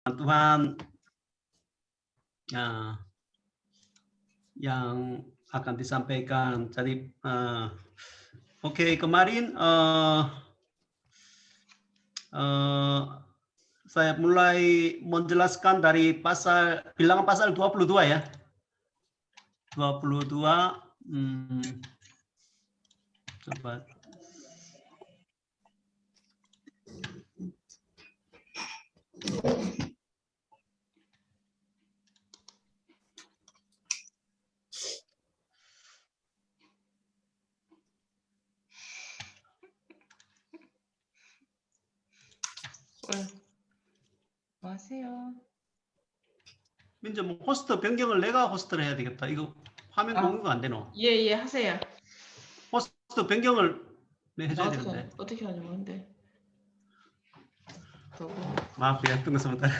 Tuhan yang akan disampaikan. Jadi, oke, kemarin saya mulai menjelaskan dari bilangan pasal 22 ya. 22. Coba. 안녕하세요. 민재 뭐 호스트 변경을 내가 호스트를 해야 되겠다. 이거 화면 공유가 안 되노? 예, 하세요. 호스트 변경을 해줘야 되는데. 어떻게 하는 건데? Maaf ya, tunggu sebentar.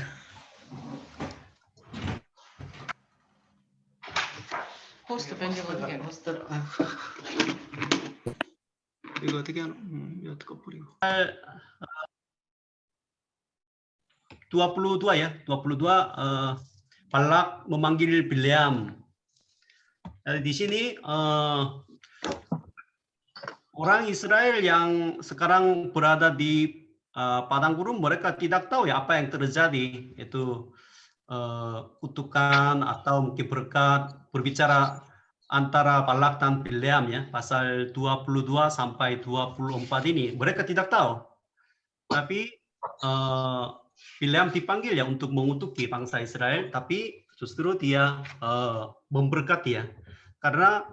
호스트 변경 어떻게 하는 호스트. 이거 어떻게 하노? 이거 어떻게 뿌리고. 22 ya, 22 Balak memanggil Bileam. Di sini orang Israel yang sekarang berada di padang gurun, mereka tidak tahu ya apa yang terjadi, itu kutukan atau mungkin berkat berbicara antara Balak dan Bileam ya, pasal 22 sampai 24 ini mereka tidak tahu. Tapi Bileam dipanggil ya untuk mengutuki bangsa Israel, tapi justru dia memberkati ya, karena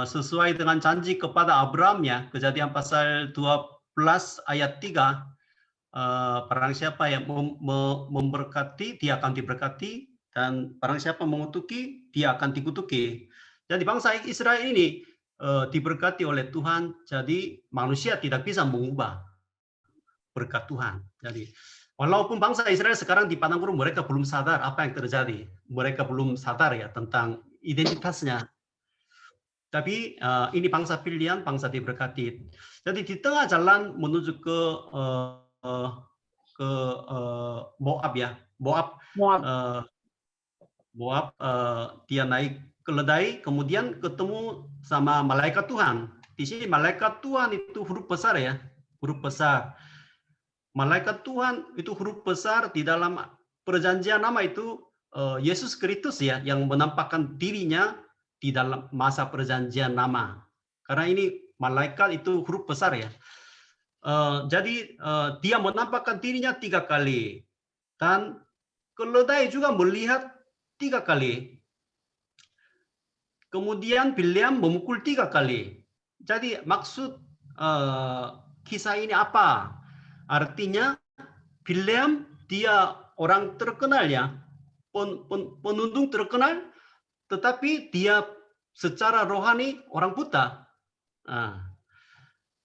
sesuai dengan janji kepada Abraham ya, Kejadian pasal 12 ayat 3, barang siapa yang memberkati dia akan diberkati, dan barang siapa mengutuki dia akan dikutuki. Jadi bangsa Israel ini diberkati oleh Tuhan, jadi manusia tidak bisa mengubah berkat Tuhan. Jadi walaupun bangsa Israel sekarang di padang gurun, mereka belum sadar apa yang terjadi. Mereka belum sadar ya tentang identitasnya. Tapi ini bangsa pilihan, bangsa diberkati. Jadi di tengah jalan menuju ke Moab ya. Moab dia naik keledai, kemudian ketemu sama malaikat Tuhan. Di sini malaikat Tuhan itu huruf besar ya, huruf besar. Malaikat Tuhan itu huruf besar, di dalam perjanjian lama itu Yesus Kristus ya yang menampakkan dirinya di dalam masa perjanjian lama. Karena ini malaikat itu huruf besar ya. Jadi dia menampakkan dirinya 3 kali, dan keledai juga melihat 3 kali. Kemudian Bileam memukul 3 kali. Jadi maksud kisah ini apa? Artinya Bileam dia orang terkenal ya, penundung terkenal, tetapi dia secara rohani orang buta.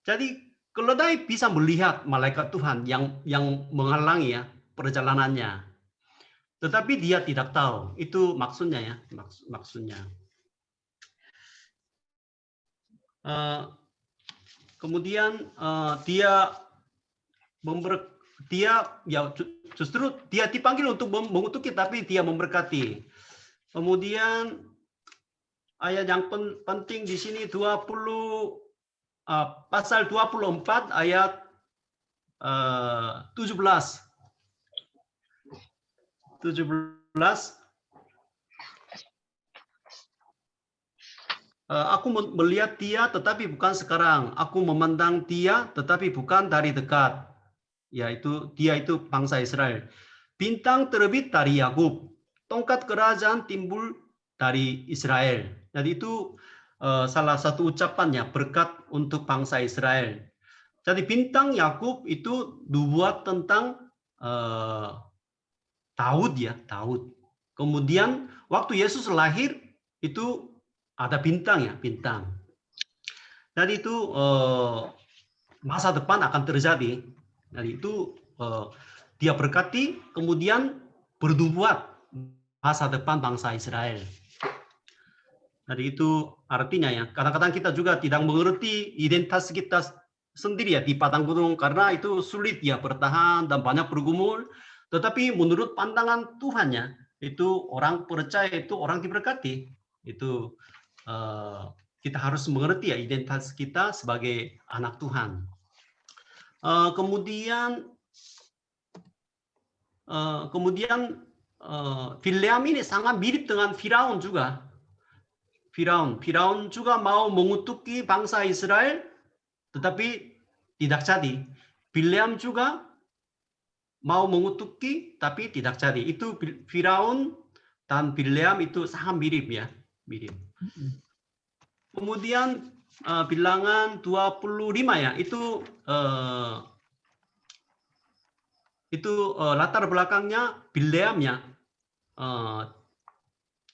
Jadi keledai bisa melihat malaikat Tuhan yang menghalangi ya perjalanannya, tetapi dia tidak tahu. Itu maksudnya ya, maksudnya. Kemudian dia ya justru dia dipanggil untuk mengutuki, tapi dia memberkati. Kemudian ayat yang penting di sini pasal 24 ayat 17. Aku melihat dia tetapi bukan sekarang. Aku memandang dia tetapi bukan dari dekat. Yaitu dia itu bangsa Israel. Bintang terbit dari Yakub, tongkat kerajaan timbul dari Israel. Jadi itu salah satu ucapannya, berkat untuk bangsa Israel. Jadi bintang Yakub itu dibuat tentang Daud ya, Daud. Kemudian waktu Yesus lahir itu ada bintang ya, bintang. Jadi itu masa depan akan terjadi. Jadi itu dia berkati, kemudian bernubuat masa depan bangsa Israel. Jadi itu artinya ya, kadang-kadang kita juga tidak mengerti identitas kita sendiri ya di padang gurun, karena itu sulit ya bertahan dan banyak bergumul. Tetapi menurut pandangan Tuhannya, itu orang percaya itu orang diberkati. Itu kita harus mengerti ya identitas kita sebagai anak Tuhan. Kemudian Bileam ini sangat mirip dengan Firaun juga. Firaun juga mau mengutuki bangsa Israel, tetapi tidak jadi. Bileam juga mau mengutuki, tapi tidak jadi. Itu Firaun dan Bileam itu sangat mirip ya, mirip. Kemudian bilangan 25 ya, itu latar belakangnya Bileamnya.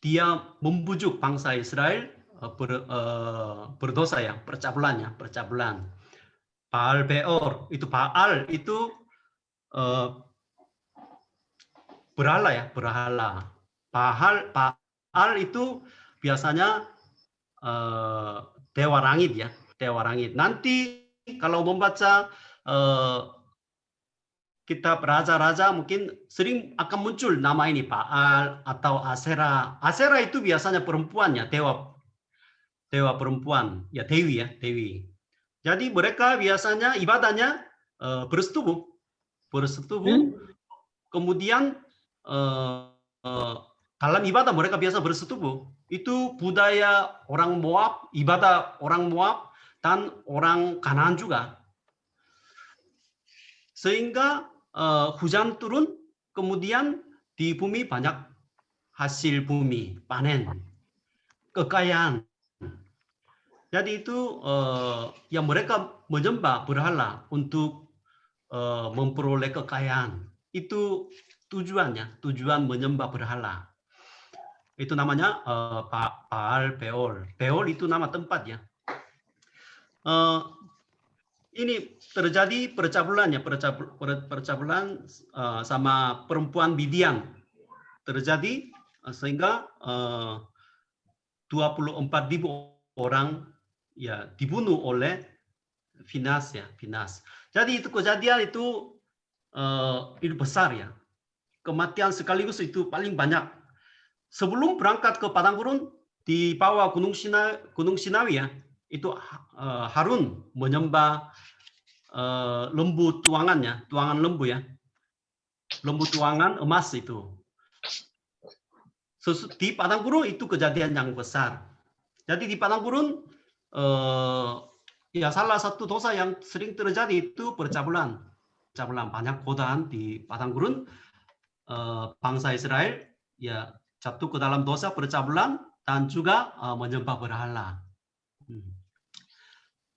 Dia membujuk bangsa Israel berdosa ya, percabulan. Baal Peor, itu Baal itu berhala ya, berhala. Baal itu biasanya dewa langit ya, dewa langit. Nanti kalau membaca kitab raja-raja mungkin sering akan muncul nama ini Baal atau Asera. Asera itu biasanya perempuan ya, dewa perempuan ya, dewi ya, dewi. Jadi mereka biasanya ibadahnya bersetubuh. Kemudian dalam ibadah mereka biasa bersetubuh. Itu budaya orang Moab, ibadah orang Moab dan orang Kanaan juga. Sehingga hujan turun, kemudian di bumi banyak hasil bumi, panen, kekayaan. Jadi itu yang mereka menyembah berhala untuk memperoleh kekayaan. Itu tujuannya, tujuan menyembah berhala. Itu namanya Baal Peor. Peor itu nama tempat ya. Ini terjadi percabulan ya, percabulan sama perempuan Midian terjadi sehingga 24.000 orang ya dibunuh oleh Finas ya, Finas. Jadi itu kejadian itu besar ya. Kematian sekaligus itu paling banyak. Sebelum berangkat ke padang gurun di bawah Gunung Sinawi ya, itu Harun menyembah lembu tuangannya, tuangan lembu ya, lembu tuangan emas itu. Di padang gurun itu kejadian yang besar. Jadi di padang gurun ya salah satu dosa yang sering terjadi itu percabulan. Banyak godaan di padang gurun, bangsa Israel ya jatuh ke dalam dosa percabulan dan juga menyembah berhala.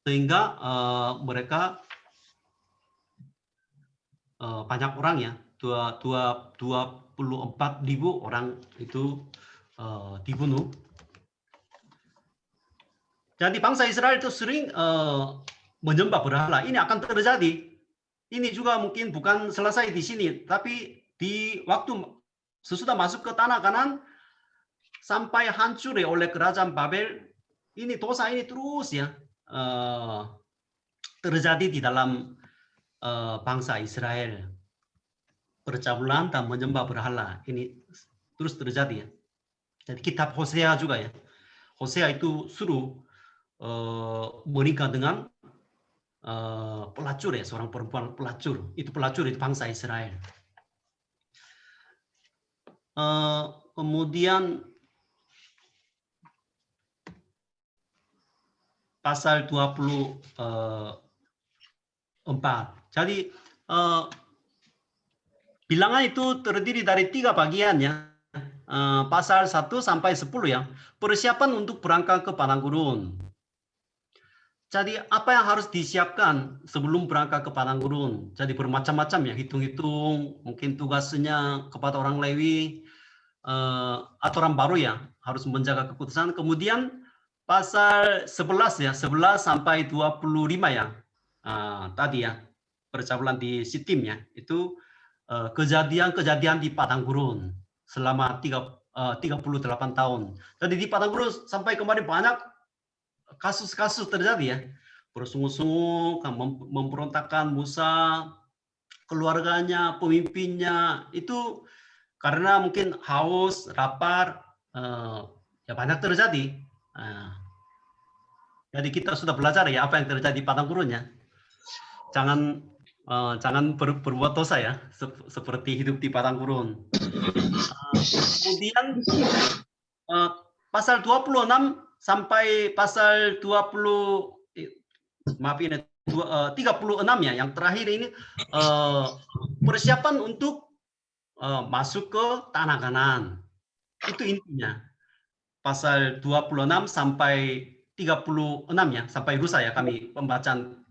Sehingga mereka banyak orang ya, 24.000 orang itu dibunuh. Jadi bangsa Israel itu sering menyembah berhala. Ini akan terjadi. Ini juga mungkin bukan selesai di sini, tapi di waktu sesudah masuk ke tanah Kanan sampai hancur oleh kerajaan Babel, ini dosa ini terus ya terjadi di dalam bangsa Israel. Percabulan dan menyembah berhala ini terus terjadi ya. Jadi kitab Hosea juga ya. Hosea itu suruh menikah dengan pelacur ya, seorang perempuan pelacur. Itu pelacur itu bangsa Israel. Kemudian pasal 24. Jadi bilangan itu terdiri dari 3 bagian ya. Pasal 1 sampai 10 ya. Persiapan untuk berangkat ke padang gurun. Jadi apa yang harus disiapkan sebelum berangkat ke padang gurun? Jadi bermacam-macam ya, hitung-hitung, mungkin tugasnya kepada orang Lewi, aturan baru ya, harus menjaga keputusan. Kemudian pasal 11 ya, 11 sampai 25 ya. Tadi ya, percabulan di Sitim ya, itu kejadian-kejadian di padang gurun selama 38 tahun. Jadi di padang gurun sampai kemarin banyak kasus-kasus terjadi ya, bersungguh-sungguh memberontakkan Musa, keluarganya, pemimpinnya itu karena mungkin haus, lapar, ya banyak terjadi. Jadi kita sudah belajar ya apa yang terjadi di padang gurunnya. Jangan berbuat dosa ya, seperti hidup di padang gurun. Kemudian pasal 26 sampai pasal 36 ya, yang terakhir ini persiapan untuk masuk ke tanah Kanaan. Itu intinya. Pasal 26 sampai 36 ya, sampai lusa ya kami pembacaan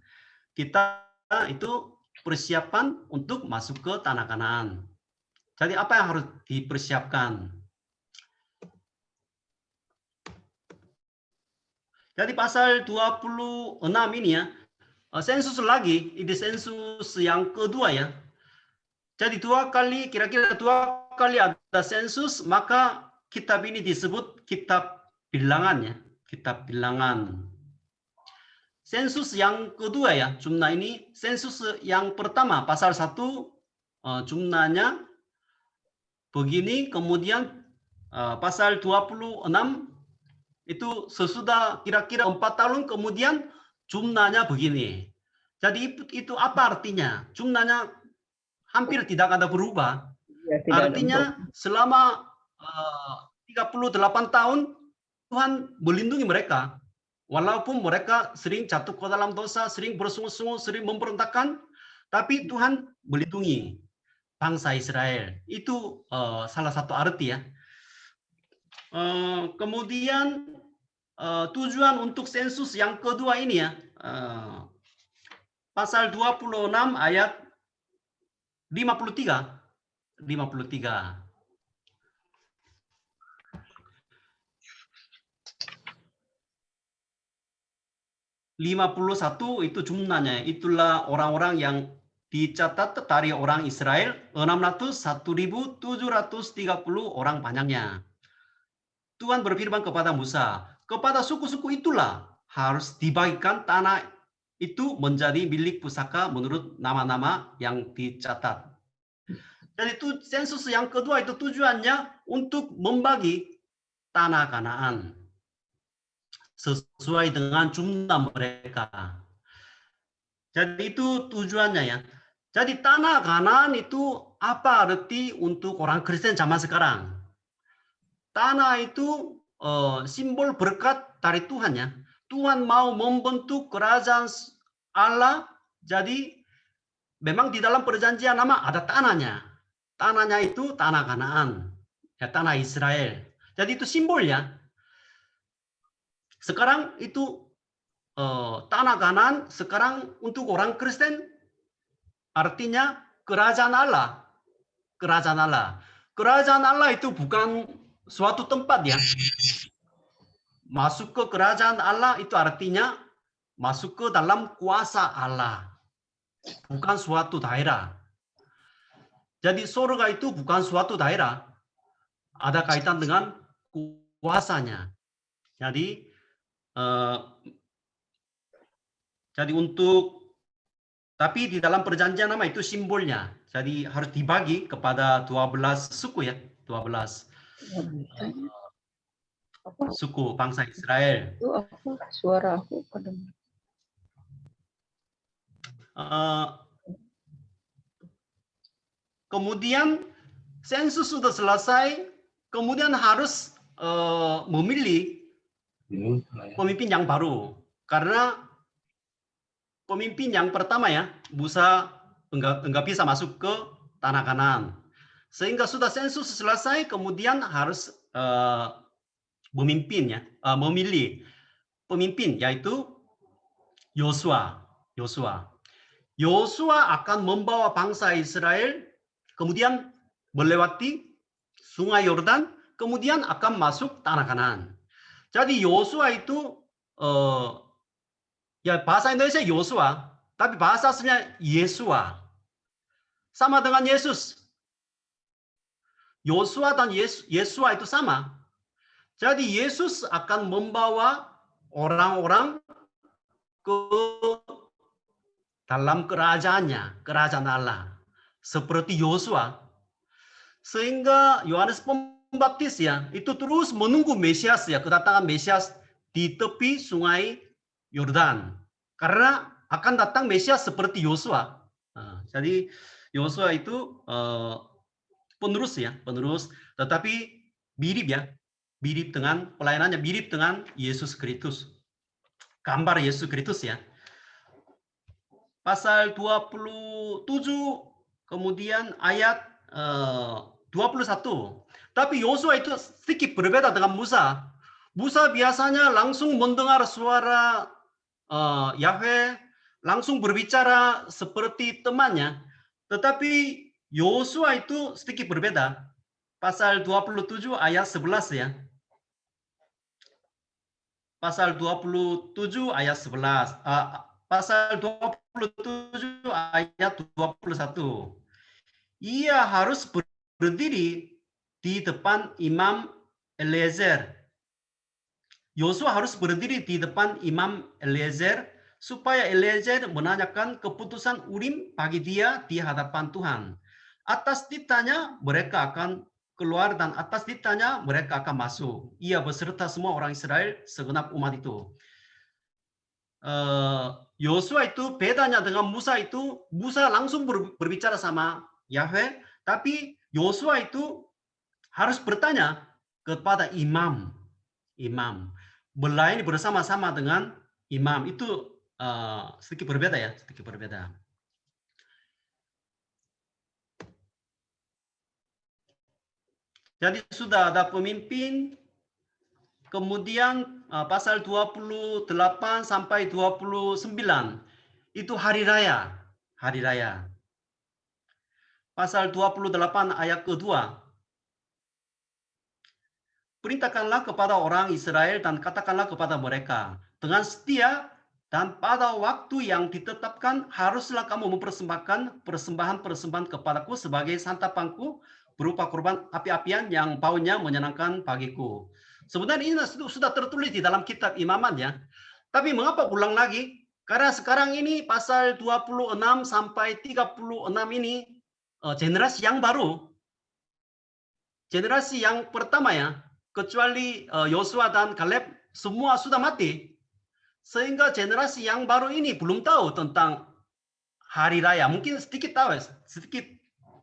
kita itu persiapan untuk masuk ke tanah Kanaan. Jadi apa yang harus dipersiapkan? Jadi pasal 26 ini ya, sensus lagi, ini sensus yang kedua ya. Jadi kira-kira dua kali ada sensus, maka kitab ini disebut kitab bilangan ya, kitab bilangan. Sensus yang kedua ya, jumlah ini. Sensus yang pertama, pasal 1, jumlahnya begini. Kemudian pasal 26, itu sesudah kira-kira 4 tahun kemudian jumlahnya begini. Jadi itu apa artinya? Jumlahnya hampir tidak ada berubah. Ya, artinya selama 38 tahun Tuhan melindungi mereka. Walaupun mereka sering jatuh ke dalam dosa, sering bersungut-sungut, sering memberontakkan, tapi Tuhan melindungi bangsa Israel. Itu salah satu arti ya. Kemudian tujuan untuk sensus yang kedua ini ya, pasal 26 ayat 53. 51 itu jumlahnya, itulah orang-orang yang dicatat dari orang Israel, 1.730 orang banyaknya. Tuhan berfirman kepada Musa, kepada suku-suku itulah harus dibagikan tanah itu menjadi milik pusaka menurut nama-nama yang dicatat. Jadi itu sensus yang kedua itu tujuannya untuk membagi tanah Kanaan sesuai dengan jumlah mereka. Jadi itu tujuannya ya. Jadi tanah Kanaan itu apa arti untuk orang Kristen zaman sekarang? Tanah itu simbol berkat dari Tuhan ya. Tuhan mau membentuk kerajaan Allah. Jadi memang di dalam perjanjian lama ada tanahnya. Tanahnya itu tanah Kanaan, ya, tanah Israel. Jadi itu simbolnya. Sekarang itu tanah Kanaan sekarang untuk orang Kristen artinya kerajaan Allah. Kerajaan Allah. Kerajaan Allah itu bukan suatu tempat ya. Masuk ke kerajaan Allah itu artinya masuk ke dalam kuasa Allah. Bukan suatu daerah. Jadi surga itu bukan suatu daerah. Ada kaitan dengan kuasanya. Jadi tapi di dalam perjanjian lama itu simbolnya. Jadi harus dibagi kepada 12 suku ya, 12 suku bangsa Israel. Suara aku kemudian sensus sudah selesai, kemudian harus memilih pemimpin yang baru. Karena pemimpin yang pertama ya, Musa enggak bisa masuk ke tanah Kanaan. Sehingga sudah sensus selesai, kemudian harus memilih pemimpin, yaitu Yosua. Yosua akan membawa bangsa Israel, kemudian melewati sungai Yordan, kemudian akan masuk tanah Kanaan. Jadi Yosua itu ya bahasa Indonesia Yosua, tapi bahasa aslinya Yesua. Sama dengan Yesus. Yosua dan Yesua itu sama. Jadi Yesus akan membawa orang-orang ke dalam kerajaannya, kerajaan Allah. seperti Yosua. Sehingga Yohanes Pembaptis ya itu terus menunggu Mesias ya, kedatangan Mesias di tepi sungai Yordan. Karena akan datang Mesias seperti Yosua. Jadi Yosua itu penerus ya, penerus, tetapi mirip ya, mirip dengan pelayanannya, mirip dengan Yesus Kristus. Gambar Yesus Kristus ya. Pasal 27 kemudian ayat 21. Tapi Yosua itu sedikit berbeda dengan Musa. Musa biasanya langsung mendengar suara Yahweh, langsung berbicara seperti temannya. Tetapi Yosua itu sedikit berbeda. Pasal 27 ayat 11 ya. Pasal 27 ayat 11. Pasal 27 ayat 21. Ia harus berdiri di depan Imam Eliezer. Yosua harus berdiri di depan Imam Eliezer supaya Eliezer menanyakan keputusan Urim bagi dia di hadapan Tuhan. Atas ditanya mereka akan keluar dan atas ditanya mereka akan masuk. Ia beserta semua orang Israel segenap umat itu. Yosua itu bedanya dengan Musa itu, Musa langsung berbicara sama Yahweh, tapi Yosua itu harus bertanya kepada imam. Melayani bersama-sama dengan imam itu sedikit berbeda ya, sedikit berbeda. Jadi sudah ada pemimpin, kemudian pasal 28 sampai 29 itu hari raya, hari raya. Pasal 28 ayat kedua. Perintahkanlah kepada orang Israel dan katakanlah kepada mereka, dengan setia dan pada waktu yang ditetapkan haruslah kamu mempersembahkan persembahan-persembahan kepadaku sebagai santapanku berupa kurban api-apian yang baunya menyenangkan bagiku. Sebenarnya ini sudah tertulis di dalam kitab Imamat ya. Tapi mengapa ulang lagi? Karena sekarang ini pasal 26 sampai 36 ini generasi yang baru. Generasi yang pertama ya. Kecuali Yosua dan Kaleb, semua sudah mati. Sehingga generasi yang baru ini belum tahu tentang hari raya. Mungkin sedikit tahu, sedikit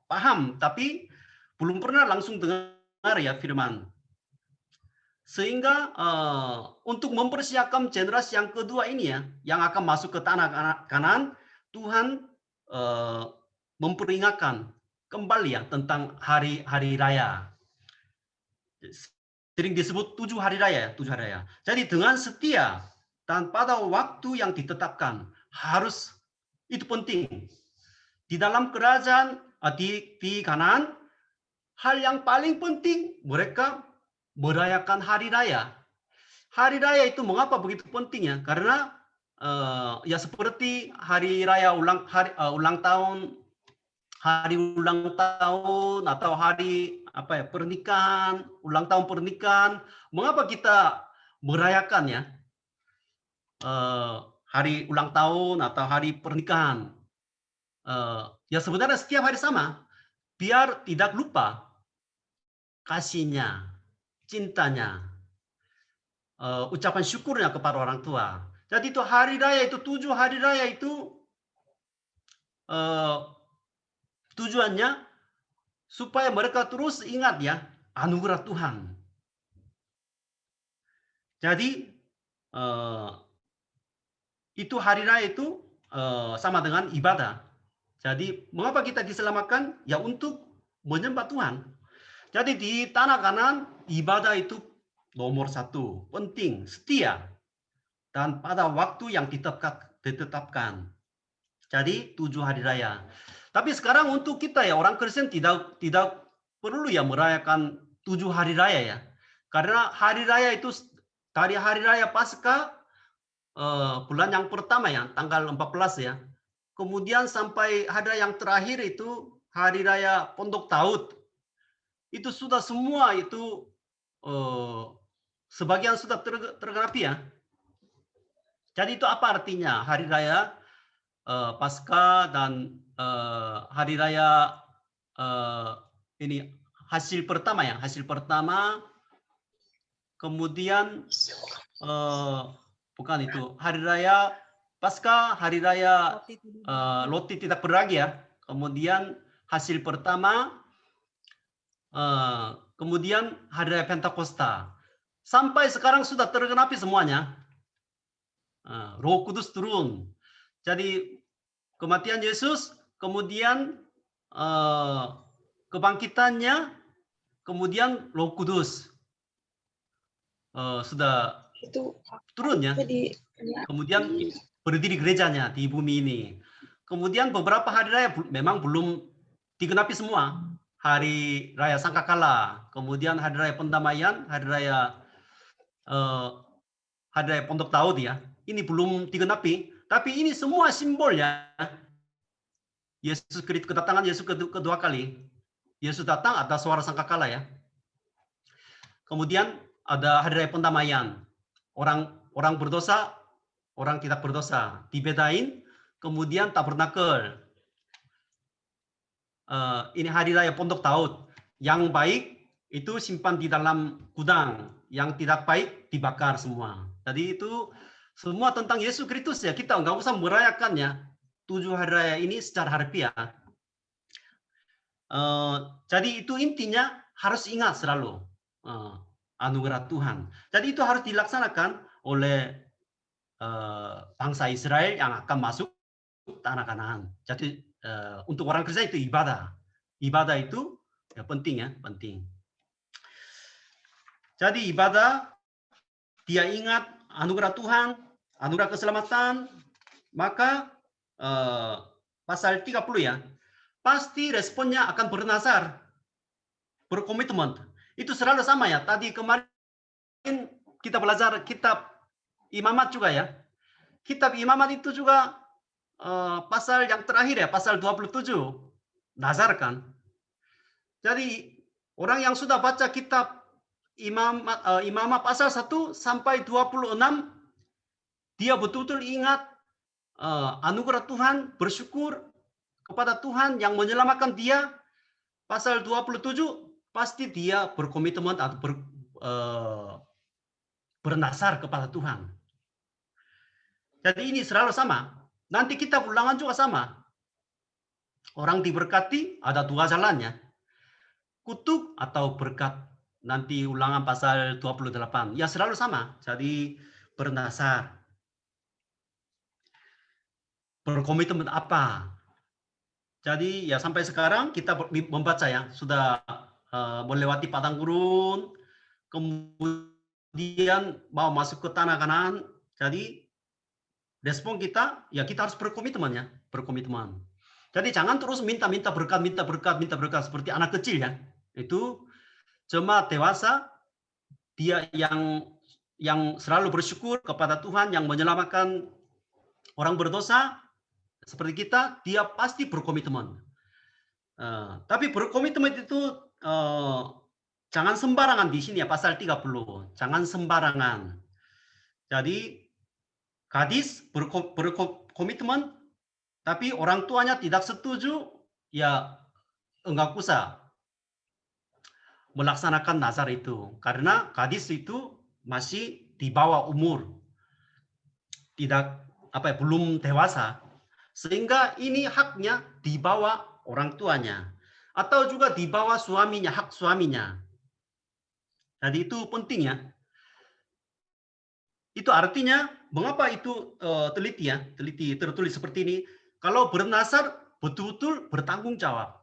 paham, tapi belum pernah langsung dengar ya firman. Sehingga untuk mempersiapkan generasi yang kedua ini ya, yang akan masuk ke tanah Kanaan, Tuhan memperingatkan kembali ya tentang hari raya. Sering disebut 7 hari raya, 7 hari raya. Jadi dengan setia dan pada waktu yang ditetapkan harus itu penting. Di dalam kerajaan di Kanaan, hal yang paling penting mereka merayakan hari raya. Hari raya itu mengapa begitu pentingnya? Karena ya seperti hari raya ulang tahun, hari ulang tahun atau hari pernikahan, ulang tahun pernikahan. Mengapa kita merayakan ya hari ulang tahun atau hari pernikahan? Ya sebenarnya setiap hari sama, biar tidak lupa kasihnya, cintanya, ucapan syukurnya kepada orang tua. Jadi itu hari raya itu 7 hari raya itu tujuannya supaya mereka terus ingat ya anugerah Tuhan. Jadi itu hari raya itu sama dengan ibadah. Jadi mengapa kita diselamatkan? Ya untuk menyembah Tuhan. Jadi di tanah Kanaan ibadah itu nomor 1, penting, setia, dan pada waktu yang ditetapkan. Jadi 7 hari raya. Tapi sekarang untuk kita ya orang Kristen tidak perlu ya merayakan 7 hari raya ya. Karena hari raya itu dari hari raya Paskah bulan yang pertama ya, tanggal 14 ya. Kemudian sampai hari yang terakhir itu hari raya Pondok Daud. Itu sudah semua itu sebagian sudah tergenapi ya. Jadi itu apa artinya hari raya Paskah dan hari raya ini hasil pertama ya, hasil pertama, kemudian bukan itu hari raya Paskah, hari raya roti tidak beragi ya, kemudian hasil pertama, kemudian hari raya Pentakosta. Sampai sekarang sudah tergenapi semuanya. Roh Kudus turun. Jadi kematian Yesus, kemudian kebangkitannya, kemudian Roh Kudus sudah Itu turun ya. jadi Kemudian berdiri gerejanya di bumi ini. Kemudian beberapa hari raya memang belum digenapi semua. Hari raya Sangkakala, kemudian hari raya Pendamaian, hari raya Pondok Daud ya. Ini belum digenapi, tapi ini semua simbol ya. Yesus kedatangan Yesus kedua kali. Yesus datang, ada suara sangkakala ya. Kemudian ada hari raya Pendamaian. Orang berdosa, orang tidak berdosa dibedain. Kemudian tabernakel. Ini hari raya Pondok Daud. Yang baik itu simpan di dalam gudang, yang tidak baik dibakar semua. Jadi itu semua tentang Yesus Kristus ya. Kita nggak usah merayakannya 7 hari raya ini secara harfiah. Jadi itu intinya harus ingat selalu anugerah Tuhan. Jadi itu harus dilaksanakan oleh bangsa Israel yang akan masuk tanah Kanaan. Jadi untuk orang Kristen itu ibadah. Ibadah itu ya penting ya, penting. Jadi ibadah, dia ingat anugerah Tuhan, anugerah keselamatan, maka pasal 30 ya, pasti responnya akan bernazar, berkomitmen. Itu selalu sama ya. Tadi kemarin kita belajar kitab Imamat juga ya. Kitab Imamat itu juga pasal yang terakhir ya, pasal 27, nazar kan. Jadi orang yang sudah baca kitab Imamat pasal 1 sampai 26, dia betul-betul ingat anugerah Tuhan, bersyukur kepada Tuhan yang menyelamatkan dia. Pasal 27 pasti dia berkomitmen atau bernasar kepada Tuhan. Jadi ini selalu sama. Nanti kita ulangan juga sama. Orang diberkati ada 2 jalannya. Kutuk atau berkat. Nanti ulangan pasal 28. Ya selalu sama. Jadi bernasar. Berkomitmen apa? Jadi ya sampai sekarang kita membaca ya. Sudah melewati padang gurun. Kemudian mau masuk ke tanah Kanaan. Jadi respon kita, ya kita harus berkomitmen ya, berkomitmen. Jadi jangan terus minta berkat seperti anak kecil ya. Itu cuma dewasa, dia yang selalu bersyukur kepada Tuhan yang menyelamatkan orang berdosa seperti kita, dia pasti berkomitmen. Tapi berkomitmen itu jangan sembarangan di sini ya, pasal 30. Jangan sembarangan. Jadi gadis berkomitmen, tapi orang tuanya tidak setuju, ya enggak usah melaksanakan nazar itu. Karena gadis itu masih di bawah umur, tidak belum dewasa, sehingga ini haknya di bawah orang tuanya, atau juga di bawah suaminya, hak suaminya. Jadi itu penting ya. Itu artinya mengapa itu teliti tertulis seperti ini. Kalau bernazar betul-betul bertanggung jawab.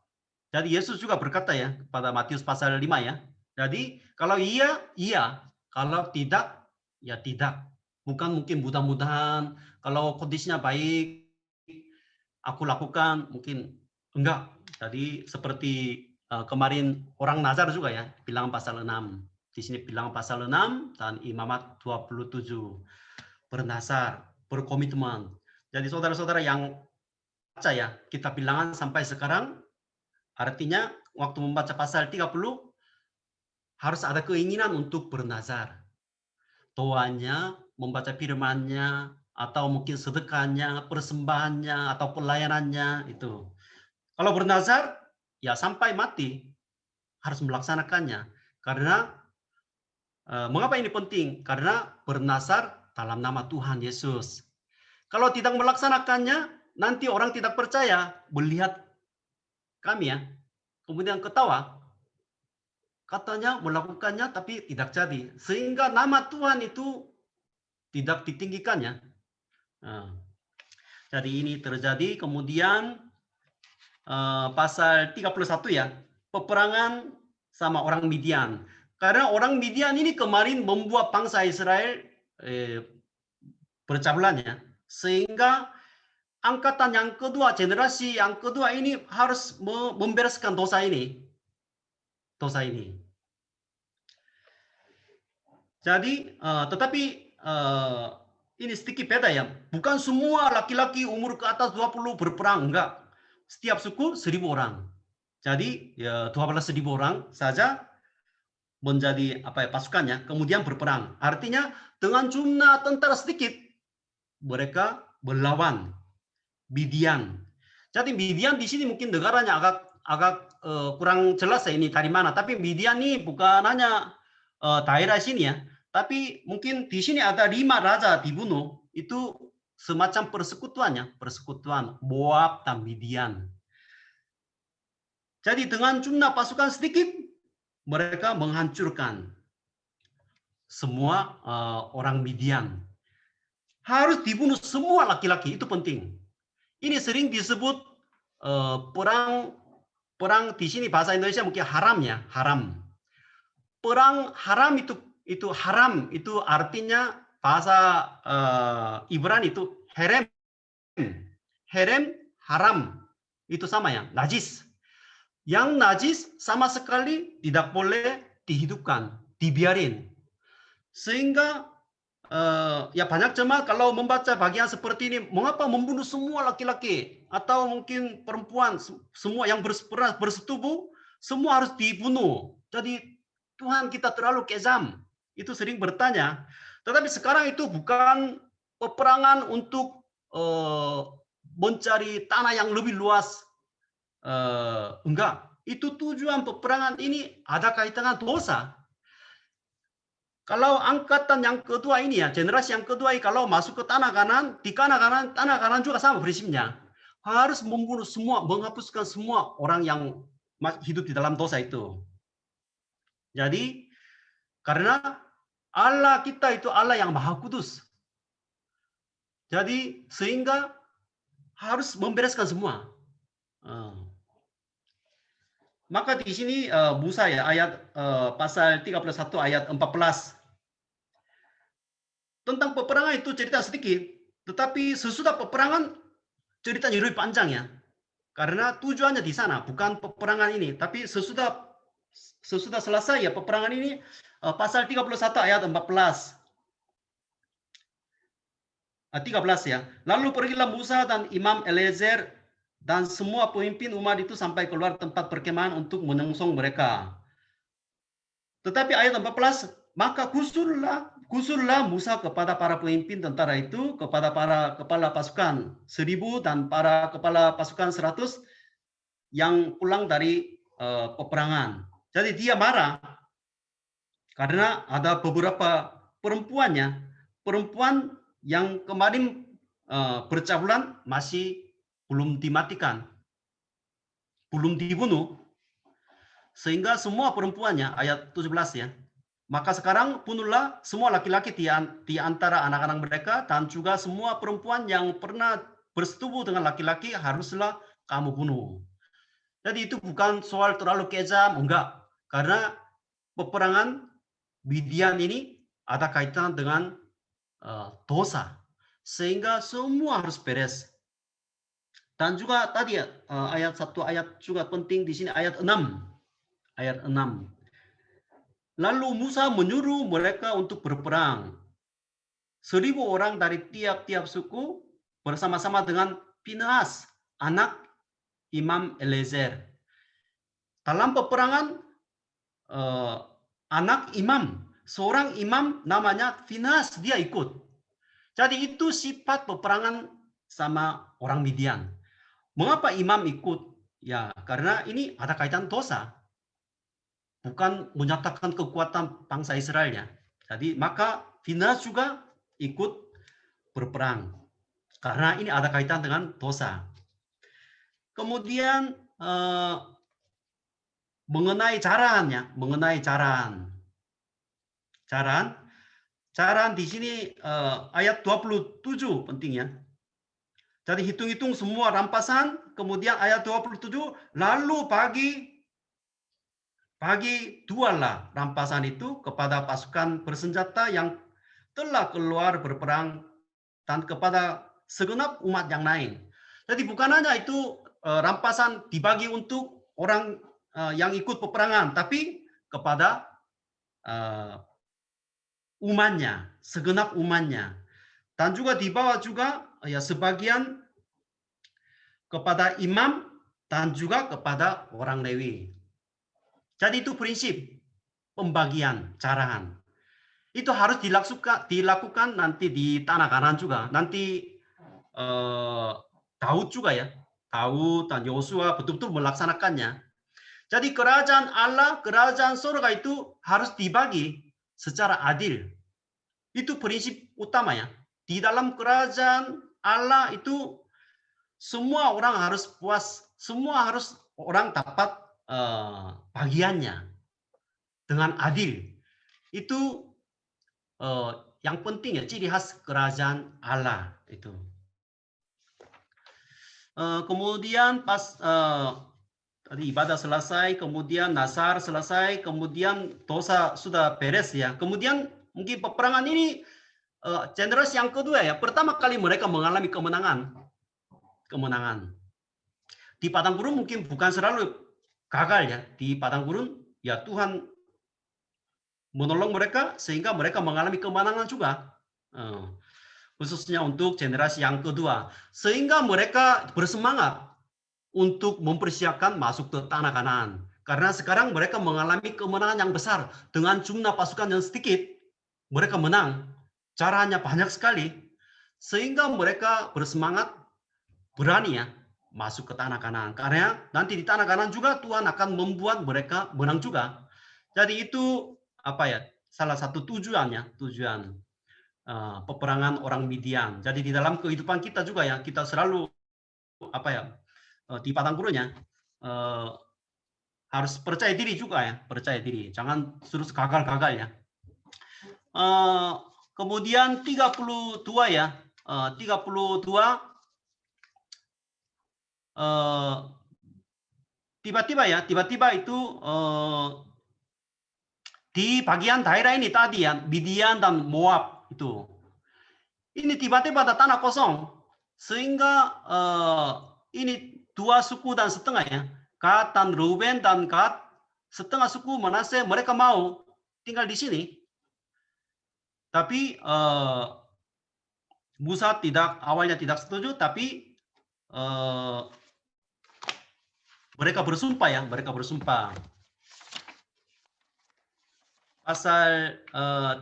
Jadi Yesus juga berkata ya pada Matius pasal 5 ya. Jadi kalau iya, iya. Kalau tidak, ya tidak. Bukan mungkin mudah-mudahan kalau kondisinya baik, aku lakukan, mungkin enggak. Jadi seperti kemarin orang nazar juga ya, bilang pasal 6. Di sini bilang pasal 6 dan Imamat 27. Bernazar, berkomitmen. Jadi saudara-saudara yang baca ya, kita bilangan sampai sekarang, artinya waktu membaca pasal 30, harus ada keinginan untuk bernazar. Doanya, membaca firman-Nya, atau mungkin sedekahnya, persembahannya, atau pelayanannya, itu. Kalau bernazar, ya sampai mati harus melaksanakannya. Karena mengapa ini penting? Karena bernazar dalam nama Tuhan Yesus. Kalau tidak melaksanakannya, nanti orang tidak percaya melihat kami ya, kemudian ketawa. Katanya melakukannya tapi tidak jadi. Sehingga nama Tuhan itu tidak ditinggikannya. Nah, jadi ini terjadi. Kemudian pasal 31 ya, peperangan sama orang Midian. Karena orang Midian ini kemarin membuat bangsa Israel bercabulannya. Sehingga angkatan yang kedua, generasi yang kedua ini harus membereskan dosa ini. Jadi, tetapi ini sedikit beda ya. Bukan semua laki-laki umur ke atas 20 berperang, enggak. Setiap suku 1.000 orang. Jadi, ya 12.000 orang saja menjadi pasukannya, kemudian berperang. Artinya dengan jumlah tentara sedikit, mereka melawan Midian. Jadi Midian di sini mungkin negaranya agak kurang jelas ya ini dari mana. Tapi Midian ini bukan hanya daerah sini ya, tapi mungkin di sini ada 5 raja dibunuh. Itu semacam persekutuan Moab dan Midian. Jadi dengan jumlah pasukan sedikit, mereka menghancurkan semua orang Midian. Harus dibunuh semua laki-laki, itu penting. Ini sering disebut perang di sini bahasa Indonesia mungkin haramnya, haram. Perang haram itu haram itu artinya bahasa Ibrani itu herem. Herem haram itu sama ya, najis. Yang najis sama sekali tidak boleh dihidupkan, dibiarin. Sehingga ya banyak jemaat kalau membaca bagian seperti ini, mengapa membunuh semua laki-laki atau mungkin perempuan, semua yang bersetubuh, semua harus dibunuh. Jadi Tuhan kita terlalu kejam. Itu sering bertanya. Tetapi sekarang itu bukan peperangan untuk mencari tanah yang lebih luas. Enggak. Itu tujuan peperangan ini ada kaitan dosa. Kalau angkatan yang kedua ini ya, generasi yang kedua ini kalau masuk ke tanah kanan, di tanah kanan juga sama prinsipnya. Harus membunuh semua, menghapuskan semua orang yang hidup di dalam dosa itu. Jadi, karena Allah kita itu Allah yang Maha Kudus. Jadi, sehingga harus membereskan semua. Maka di sini Musa ya, ayat pasal 31 ayat 14. Tentang peperangan itu cerita sedikit, tetapi sesudah peperangan ceritanya lebih panjang ya. Karena tujuannya di sana, bukan peperangan ini, tapi sesudah selesai ya peperangan ini, pasal 31 ayat 14. 13 ya. Lalu pergilah Musa dan Imam Eliezer dan semua pemimpin umat itu sampai keluar tempat perkemahan untuk menyongsong mereka. Tetapi ayat 14, maka kusullah Musa kepada para pemimpin tentara itu, kepada para kepala pasukan 1.000 dan para kepala pasukan 100 yang pulang dari peperangan. Jadi dia marah karena ada beberapa perempuan yang kemarin bercabulan masih belum dimatikan, belum dibunuh. Sehingga semua perempuannya, ayat 17 ya, maka sekarang bunuhlah semua laki-laki di antara anak-anak mereka dan juga semua perempuan yang pernah bersetubuh dengan laki-laki haruslah kamu bunuh. Jadi itu bukan soal terlalu kejam, enggak. Karena peperangan Midian ini ada kaitan dengan dosa. Sehingga semua harus beres. Dan juga tadi ya, ayat 1 ayat juga penting di sini, ayat 6. Ayat 6. Lalu Musa menyuruh mereka untuk berperang. 1.000 orang dari tiap-tiap suku bersama-sama dengan Pinhas, anak Imam Eliezer. Dalam peperangan, anak imam, seorang imam namanya Pinhas, dia ikut. Jadi itu sifat peperangan sama orang Midian. Mengapa imam ikut? Ya, karena ini ada kaitan dosa, bukan menyatakan kekuatan bangsa Israelnya. Jadi maka Finehas juga ikut berperang karena ini ada kaitan dengan dosa. Kemudian mengenai jarannya, mengenai jaran. Jaran di sini ayat 27 pentingnya. Jadi hitung-hitung semua rampasan, kemudian ayat 27, lalu bagi dualah rampasan itu kepada pasukan bersenjata yang telah keluar berperang dan kepada segenap umat yang lain. Jadi bukan hanya itu rampasan dibagi untuk orang yang ikut peperangan, tapi kepada umatnya, segenap umatnya. Dan juga dibawa juga ya sebagian kepada imam dan juga kepada orang Lewi. Jadi itu prinsip pembagian carahan. Itu harus dilakukan nanti di tanah Kanan juga. Nanti Daud juga ya. Daud dan Yosua betul-betul melaksanakannya. Jadi kerajaan Allah, kerajaan surga itu harus dibagi secara adil. Itu prinsip utama ya. Di dalam kerajaan Allah itu semua orang harus puas, semua harus orang dapat bagiannya dengan adil. Itu yang penting ya, ciri khas kerajaan Allah itu. Kemudian pas tadi ibadah selesai, kemudian Nasar selesai, kemudian dosa sudah beres ya. Kemudian mungkin peperangan ini generasi yang kedua ya. Pertama kali mereka mengalami kemenangan. Di padang gurun mungkin bukan selalu gagal ya. Di padang gurun ya Tuhan menolong mereka sehingga mereka mengalami kemenangan juga. Khususnya untuk generasi yang kedua. Sehingga mereka bersemangat untuk mempersiapkan masuk ke tanah Kanaan. Karena sekarang mereka mengalami kemenangan yang besar. Dengan jumlah pasukan yang sedikit, mereka menang. Caranya banyak sekali. Sehingga mereka bersemangat, berani ya, masuk ke tanah Kanaan. Karena nanti di tanah Kanaan juga Tuhan akan membuat mereka menang juga. Jadi itu apa ya? Salah satu tujuan peperangan orang Midian. Jadi di dalam kehidupan kita juga ya, kita selalu apa ya? Di padang gurunnya harus percaya diri juga ya, percaya diri. Jangan terus gagal-gagal ya. Kemudian 32 ya, 32 tiba-tiba itu di bagian daerah ini tadi ya, Midian dan Moab itu. Ini tiba-tiba ada tanah kosong. Sehingga ini 2 suku dan setengah ya. Gad dan Reuben dan Gad, setengah suku Manase, mereka mau tinggal di sini. Tapi Musa awalnya tidak setuju, tapi mereka bersumpah ya, Pasal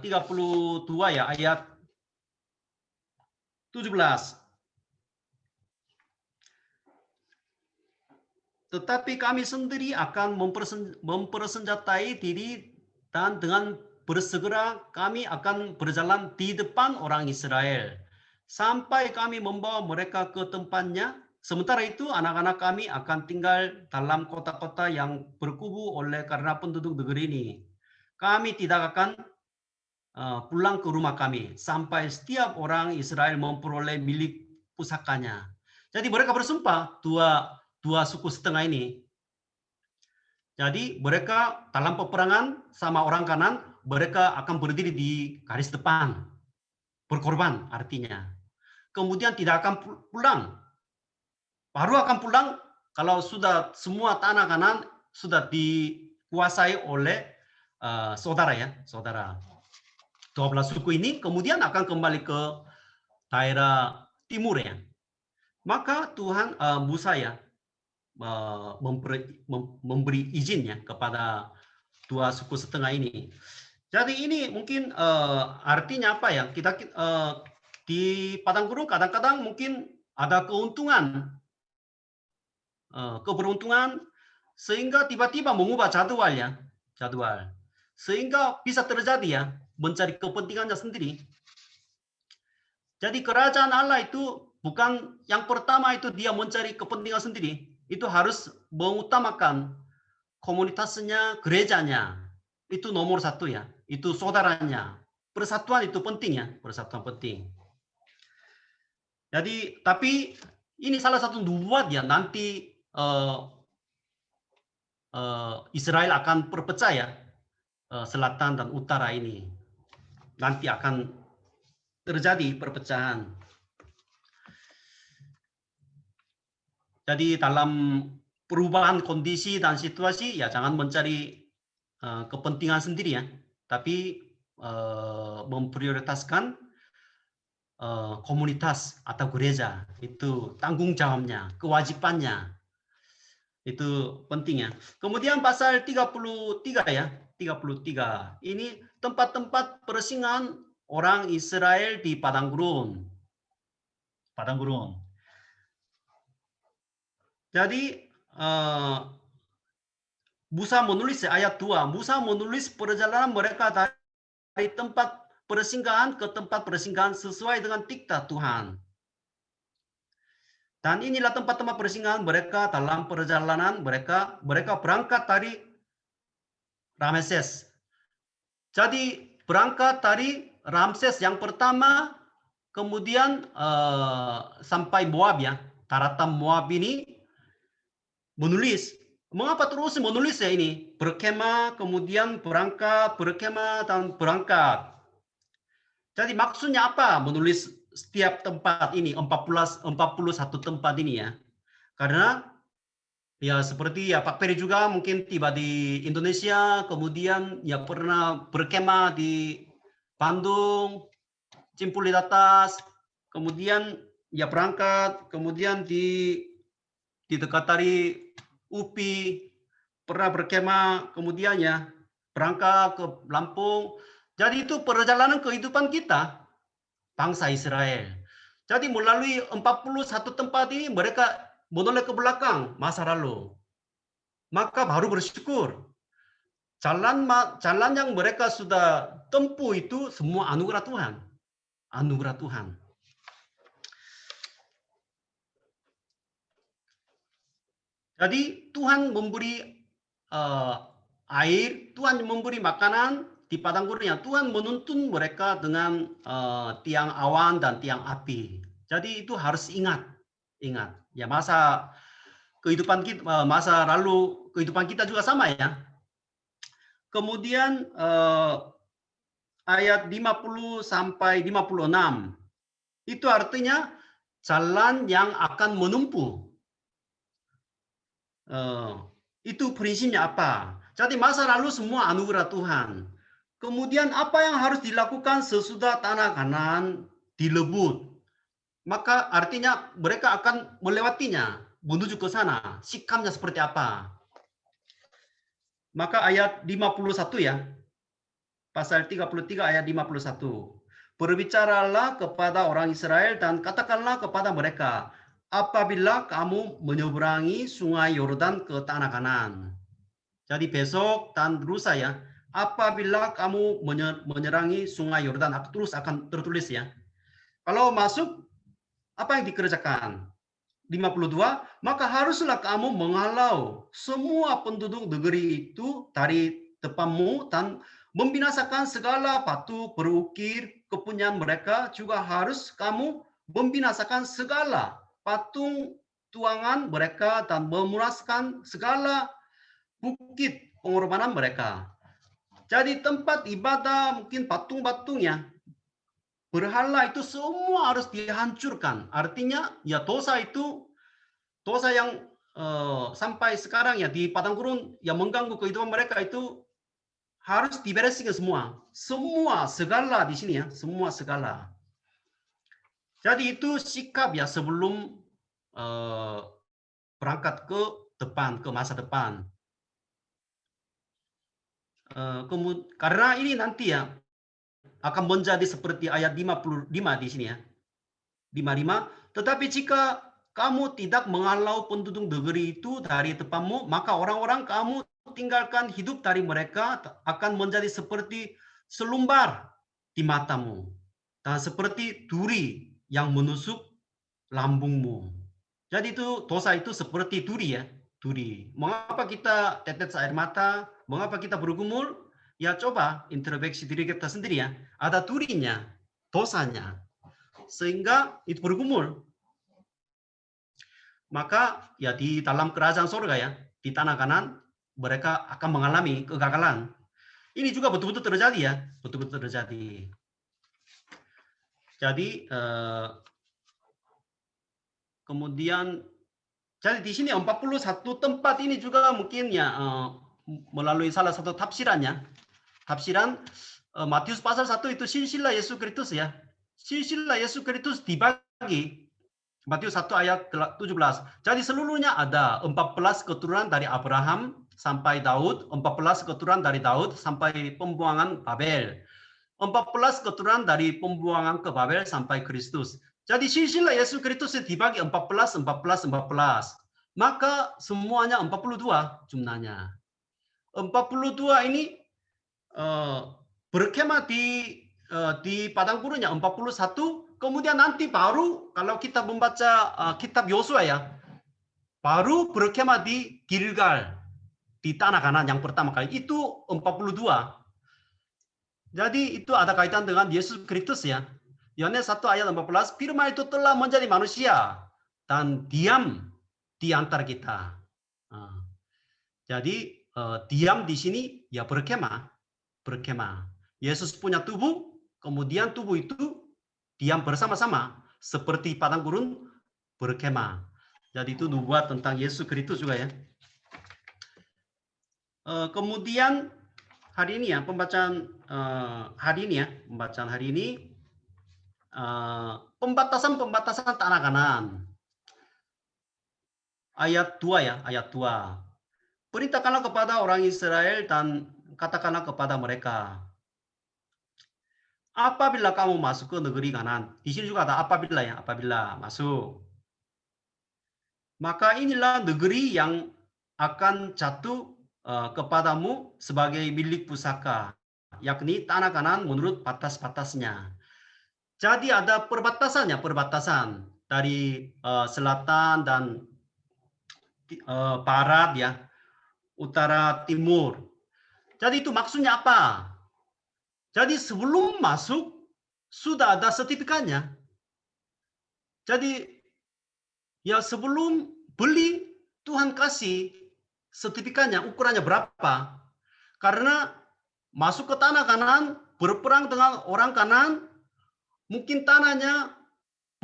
32 ya, ayat 17. Tetapi kami sendiri akan mempersenjatai diri dan dengan bersegera kami akan berjalan di depan orang Israel sampai kami membawa mereka ke tempatnya. Sementara itu anak-anak kami akan tinggal dalam kota-kota yang berkubu oleh karena penduduk negeri ini. Kami tidak akan pulang ke rumah kami sampai setiap orang Israel memperoleh milik pusakanya. Jadi mereka bersumpah dua suku setengah ini. Jadi mereka dalam peperangan sama orang Kanan, mereka akan berdiri di garis depan, berkorban artinya. Kemudian tidak akan pulang. Baru akan pulang kalau sudah semua tanah Kanan sudah dikuasai oleh saudara. 12 suku ini kemudian akan kembali ke daerah timur ya. Maka Tuhan Musa ya memberi izinnya kepada 2 suku setengah ini. Jadi ini mungkin artinya apa ya? Kita di padang gurun kadang-kadang mungkin ada keuntungan keberuntungan sehingga tiba-tiba mengubah jadwalnya, jadwal. Sehingga bisa terjadi ya, mencari kepentingannya sendiri. Jadi kerajaan Allah itu bukan yang pertama itu dia mencari kepentingan sendiri. Itu harus mengutamakan komunitasnya, gerejanya. Itu nomor satu ya. Itu saudaranya. Persatuan itu penting ya. Persatuan penting. Jadi, tapi ini salah satu buat ya nanti Israel akan berpecah ya. Selatan dan utara ini. Nanti akan terjadi perpecahan. Jadi dalam perubahan kondisi dan situasi ya jangan mencari kepentingan sendiri ya, tapi memprioritaskan komunitas atau gereja. Itu tanggung jawabnya, kewajibannya. Itu penting ya. Kemudian pasal 33 ya, 33. Ini tempat-tempat persinggahan orang Israel di padang gurun. Padang gurun. Jadi Musa menulis ayat 2. Musa menulis perjalanan mereka dari tempat persinggahan ke tempat persinggahan sesuai dengan diktat Tuhan. Dan inilah tempat-tempat persinggahan mereka dalam perjalanan mereka berangkat dari Ramses. Jadi berangkat dari Ramses yang pertama, kemudian sampai Moab ya, daratan Moab ini menulis. Mengapa terus menulis ya ini? Berkemah, kemudian berangkat, berkemah, dan berangkat. Jadi maksudnya apa menulis setiap tempat ini, 41 tempat ini ya? Karena ya seperti ya Pak Peri juga mungkin tiba di Indonesia, kemudian ya pernah berkemah di Bandung, Cimpuli atas, kemudian ya berangkat, kemudian di dekat dari UPI, pernah berkemah, kemudian ya berangkat ke Lampung. Jadi itu perjalanan kehidupan kita, bangsa Israel. Jadi melalui 41 tempat ini mereka menoleh ke belakang masa lalu. Maka baru bersyukur. Jalan yang mereka sudah tempuh itu semua anugerah Tuhan. Anugerah Tuhan. Jadi Tuhan memberi air, Tuhan memberi makanan di padang gurunnya. Tuhan menuntun mereka dengan tiang awan dan tiang api. Jadi itu harus ingat. Ya masa kehidupan kita, masa lalu kehidupan kita juga sama ya. Kemudian ayat 50 sampai 56. Itu artinya jalan yang akan menempuh. Itu prinsipnya apa? Jadi masa lalu semua anugerah Tuhan. Kemudian apa yang harus dilakukan sesudah tanah Kanaan dilebut? Maka artinya mereka akan melewatinya, menuju ke sana. Sikapnya seperti apa? Maka ayat 51 ya. Pasal 33 ayat 51. Berbicaralah kepada orang Israel dan katakanlah kepada mereka, apabila kamu menyeberangi sungai Yordan ke tanah Kanaan. Jadi besok dan lusa ya, apabila kamu menyerangi sungai Yordan, terus akan tertulis ya. Kalau masuk, apa yang dikerjakan? 52, maka haruslah kamu menghalau semua penduduk negeri itu dari depanmu dan membinasakan segala batu berukir kepunyaan mereka. Juga harus kamu membinasakan segala patung tuangan mereka dan memusnahkan segala bukit pengorbanan mereka. Jadi tempat ibadah, mungkin patung-patungnya, berhala itu semua harus dihancurkan. Artinya ya dosa itu, dosa yang sampai sekarang ya di padang gurun yang mengganggu kehidupan mereka itu harus dibereskan semua. Semua, segala di sini ya, semua segala. Jadi itu sikap ya sebelum berangkat ke depan, ke masa depan. Karena ini nanti ya akan menjadi seperti ayat 55 di sini ya. 55, tetapi jika kamu tidak menghalau penduduk negeri itu dari tempatmu, maka orang-orang kamu tinggalkan hidup dari mereka akan menjadi seperti selumbar di matamu dan seperti duri yang menusuk lambungmu. Jadi itu dosa itu seperti duri ya, duri. Mengapa kita tetes air mata? Mengapa kita bergumul? Ya coba introspeksi diri kita sendiri ya. Ada durinya, dosanya. Sehingga itu bergumul. Maka ya di dalam kerajaan surga ya, di tanah kanan mereka akan mengalami kegagalan. Ini juga betul-betul terjadi ya, betul-betul terjadi. Jadi kemudian jadi di sini 41 tempat ini juga mungkin ya melalui salah satu tafsirannya. Tafsiran Matius pasal 1 itu silsilah Yesus Kristus ya. Silsilah Yesus Kristus dibagi Matius 1 ayat 17. Jadi seluruhnya ada 14 keturunan dari Abraham sampai Daud, 14 keturunan dari Daud sampai pembuangan Babel. 14 keturunan dari pembuangan ke Babel sampai Kristus. Jadi silsilah Yesus Kristus dibagi 14, 14, 14. Maka semuanya 42 jumlahnya. 42 ini berkemah di padang gurunnya 41. Kemudian nanti baru kalau kita membaca kitab Yosua ya, baru berkemah di Gilgal, di tanah Kanaan yang pertama kali. Itu 42. Jadi itu ada kaitan dengan Yesus Kristus ya. Yohanes 1 ayat 14, firman itu telah menjadi manusia dan diam di antara kita. Jadi diam di sini ya berkemah. Yesus punya tubuh, kemudian tubuh itu diam bersama-sama seperti padang gurun berkemah. Jadi itu nubuat tentang Yesus Kristus juga ya. Kemudian hari ini ya pembacaan hari ini pembatasan tanah Kanaan. Ayat 2 ya, ayat 2. Perintahkanlah kepada orang Israel dan katakanlah kepada mereka, apabila kamu masuk ke negeri Kanaan, di sini juga ada apabila ya, apabila masuk, maka inilah negeri yang akan jatuh kepadamu sebagai milik pusaka, yakni tanah Kanaan menurut batas-batasnya. Jadi ada perbatasan dari selatan dan barat ya, utara timur. Jadi itu maksudnya apa? Jadi sebelum masuk sudah ada sertifikatnya. Jadi ya sebelum beli Tuhan kasih sertifikatnya, ukurannya berapa? Karena masuk ke tanah Kanaan, berperang dengan orang Kanaan, mungkin tanahnya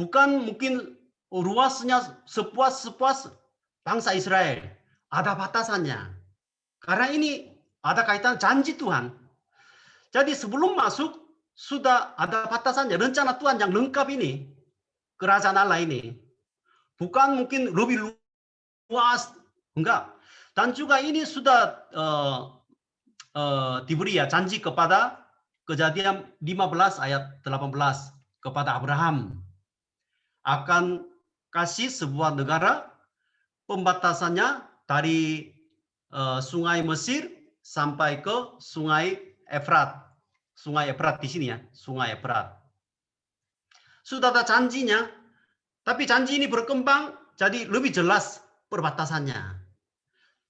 bukan mungkin luasnya sepuas bangsa Israel. Ada batasannya. Karena ini ada kaitan janji Tuhan. Jadi sebelum masuk sudah ada batasannya, rencana Tuhan yang lengkap ini. Kerajaan Allah ini. Bukan mungkin lebih luas, enggak. Dan juga ini sudah diberi ya janji kepada Kejadian 15 ayat 18 kepada Abraham. Akan kasih sebuah negara, pembatasannya dari sungai Mesir sampai ke sungai Efrat. Sungai Efrat di sini ya, sungai Efrat. Sudah ada janjinya, tapi janji ini berkembang jadi lebih jelas perbatasannya.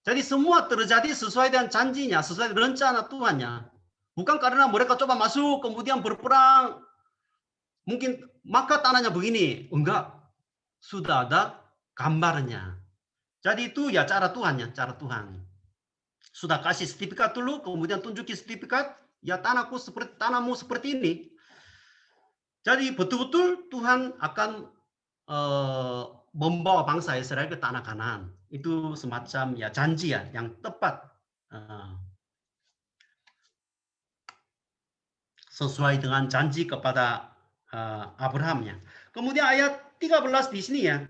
Jadi semua terjadi sesuai dengan janjinya, sesuai dengan rencana Tuhannya. Bukan karena mereka coba masuk kemudian berperang. Mungkin maka tanahnya begini. Enggak. Sudah ada gambarnya. Jadi itu ya cara Tuhannya, cara Tuhan. Sudah kasih sertifikat dulu, kemudian tunjuki sertifikat, ya tanahmu seperti ini. Jadi betul-betul Tuhan akan membawa bangsa Israel ke tanah Kanaan. Itu semacam ya janji ya yang tepat sesuai dengan janji kepada Abrahamnya. Kemudian ayat 13 di sini ya.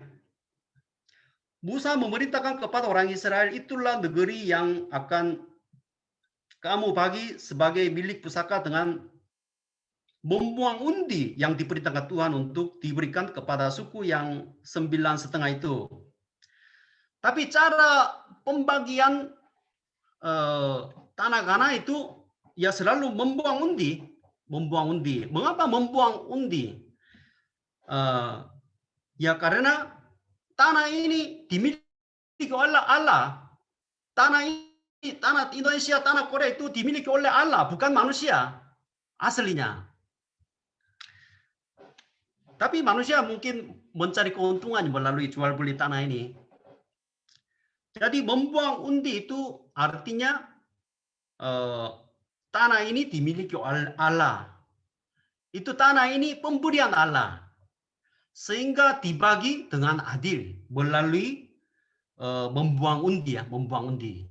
Musa memerintahkan kepada orang Israel, itulah negeri yang akan kamu bagi sebagai milik pusaka dengan membuang undi yang diperintahkan Tuhan untuk diberikan kepada suku yang 9,5 itu. Tapi cara pembagian tanah Kanaan itu ya selalu membuang undi. Mengapa membuang undi? Ya karena tanah ini dimiliki oleh Allah. Tanah Indonesia, tanah Korea itu dimiliki oleh Allah, bukan manusia aslinya. Tapi manusia mungkin mencari keuntungan melalui jual beli tanah ini. Jadi membuang undi itu artinya tanah ini dimiliki oleh Allah. Itu tanah ini pemberian Allah. Sehingga dibagi dengan adil melalui membuang undi ya, membuang undi.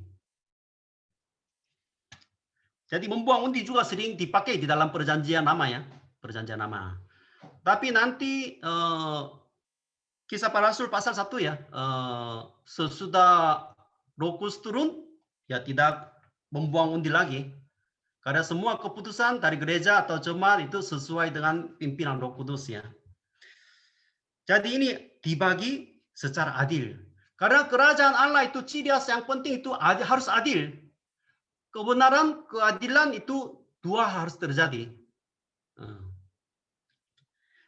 Jadi membuang undi juga sering dipakai di dalam perjanjian lama ya, perjanjian lama. Tapi nanti Kisah Para Rasul pasal 1 ya, sesudah Roh Kudus turun ya tidak membuang undi lagi. Karena semua keputusan dari gereja atau jemaat itu sesuai dengan pimpinan Roh Kudus ya. Jadi ini dibagi secara adil. Karena kerajaan Allah itu ciri khas yang penting itu harus adil. Kebenaran, keadilan itu dua harus terjadi.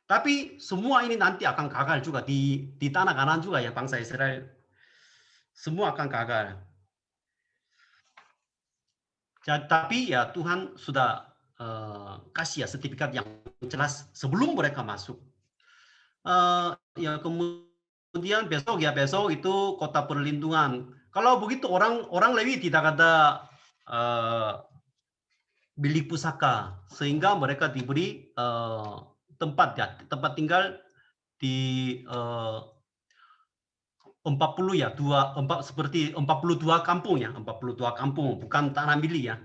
Tapi semua ini nanti akan gagal juga di tanah Kanaan juga ya, bangsa Israel. Semua akan gagal. Jadi, tapi ya Tuhan sudah kasih ya sertifikat yang jelas sebelum mereka masuk. Ya kemudian besok itu kota perlindungan. Kalau begitu orang Lewi tidak ada beli pusaka sehingga mereka diberi tempat tinggal di 40 ya, seperti 42 kampung ya, 42 kampung, bukan tanah milik ya.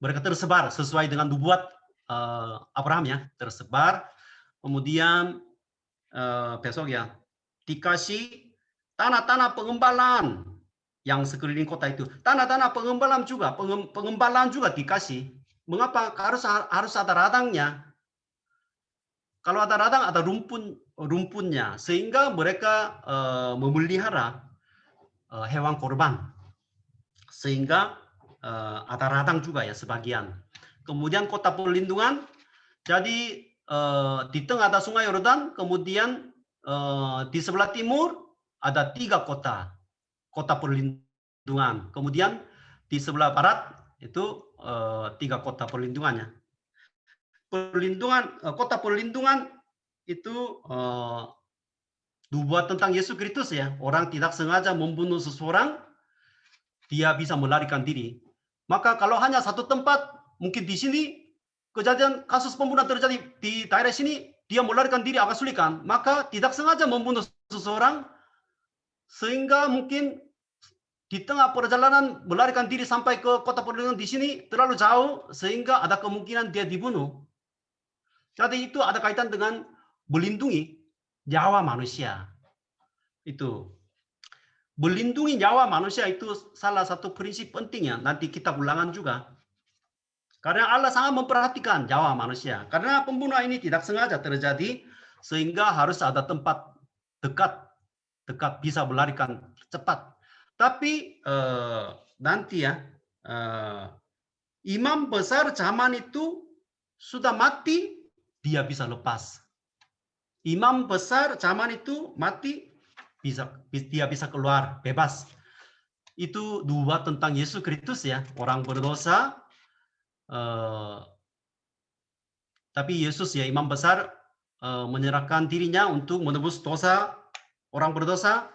Mereka tersebar sesuai dengan nubuat Abraham ya, tersebar. Kemudian besok ya dikasih tanah-tanah pengembalaan yang sekeliling kota itu. Tanah-tanah pengembalaan juga dikasih. Mengapa? Harus ada ladangnya. Kalau ada ladang, ada rumputnya, sehingga mereka memelihara hewan korban, sehingga ada ladang juga ya sebagian. Kemudian kota perlindungan, jadi di tengah ada Sungai Yordan, kemudian di sebelah timur ada 3 kota perlindungan. Kemudian di sebelah barat itu 3 kota perlindungannya. Kota perlindungan itu dibuat tentang Yesus Kristus ya. Orang tidak sengaja membunuh seseorang, dia bisa melarikan diri. Maka kalau hanya satu tempat, mungkin di sini kejadian kasus pembunuhan terjadi di daerah sini, dia melarikan diri agak sulit kan. Maka tidak sengaja membunuh seseorang, sehingga mungkin di tengah perjalanan melarikan diri sampai ke kota perlindungan di sini terlalu jauh, sehingga ada kemungkinan dia dibunuh. Jadi itu ada kaitan dengan melindungi nyawa manusia. Itu melindungi nyawa manusia itu salah satu prinsip pentingnya. Nanti kita ulangan juga. Karena Allah sangat memperhatikan nyawa manusia. Karena pembunuhan ini tidak sengaja terjadi, sehingga harus ada tempat dekat bisa melarikan cepat. Tapi nanti ya imam besar zaman itu sudah mati, dia bisa lepas. Imam besar zaman itu mati, dia bisa keluar bebas. Itu dua tentang Yesus Kristus ya, orang berdosa. Tapi Yesus ya imam besar menyerahkan dirinya untuk menebus dosa orang berdosa.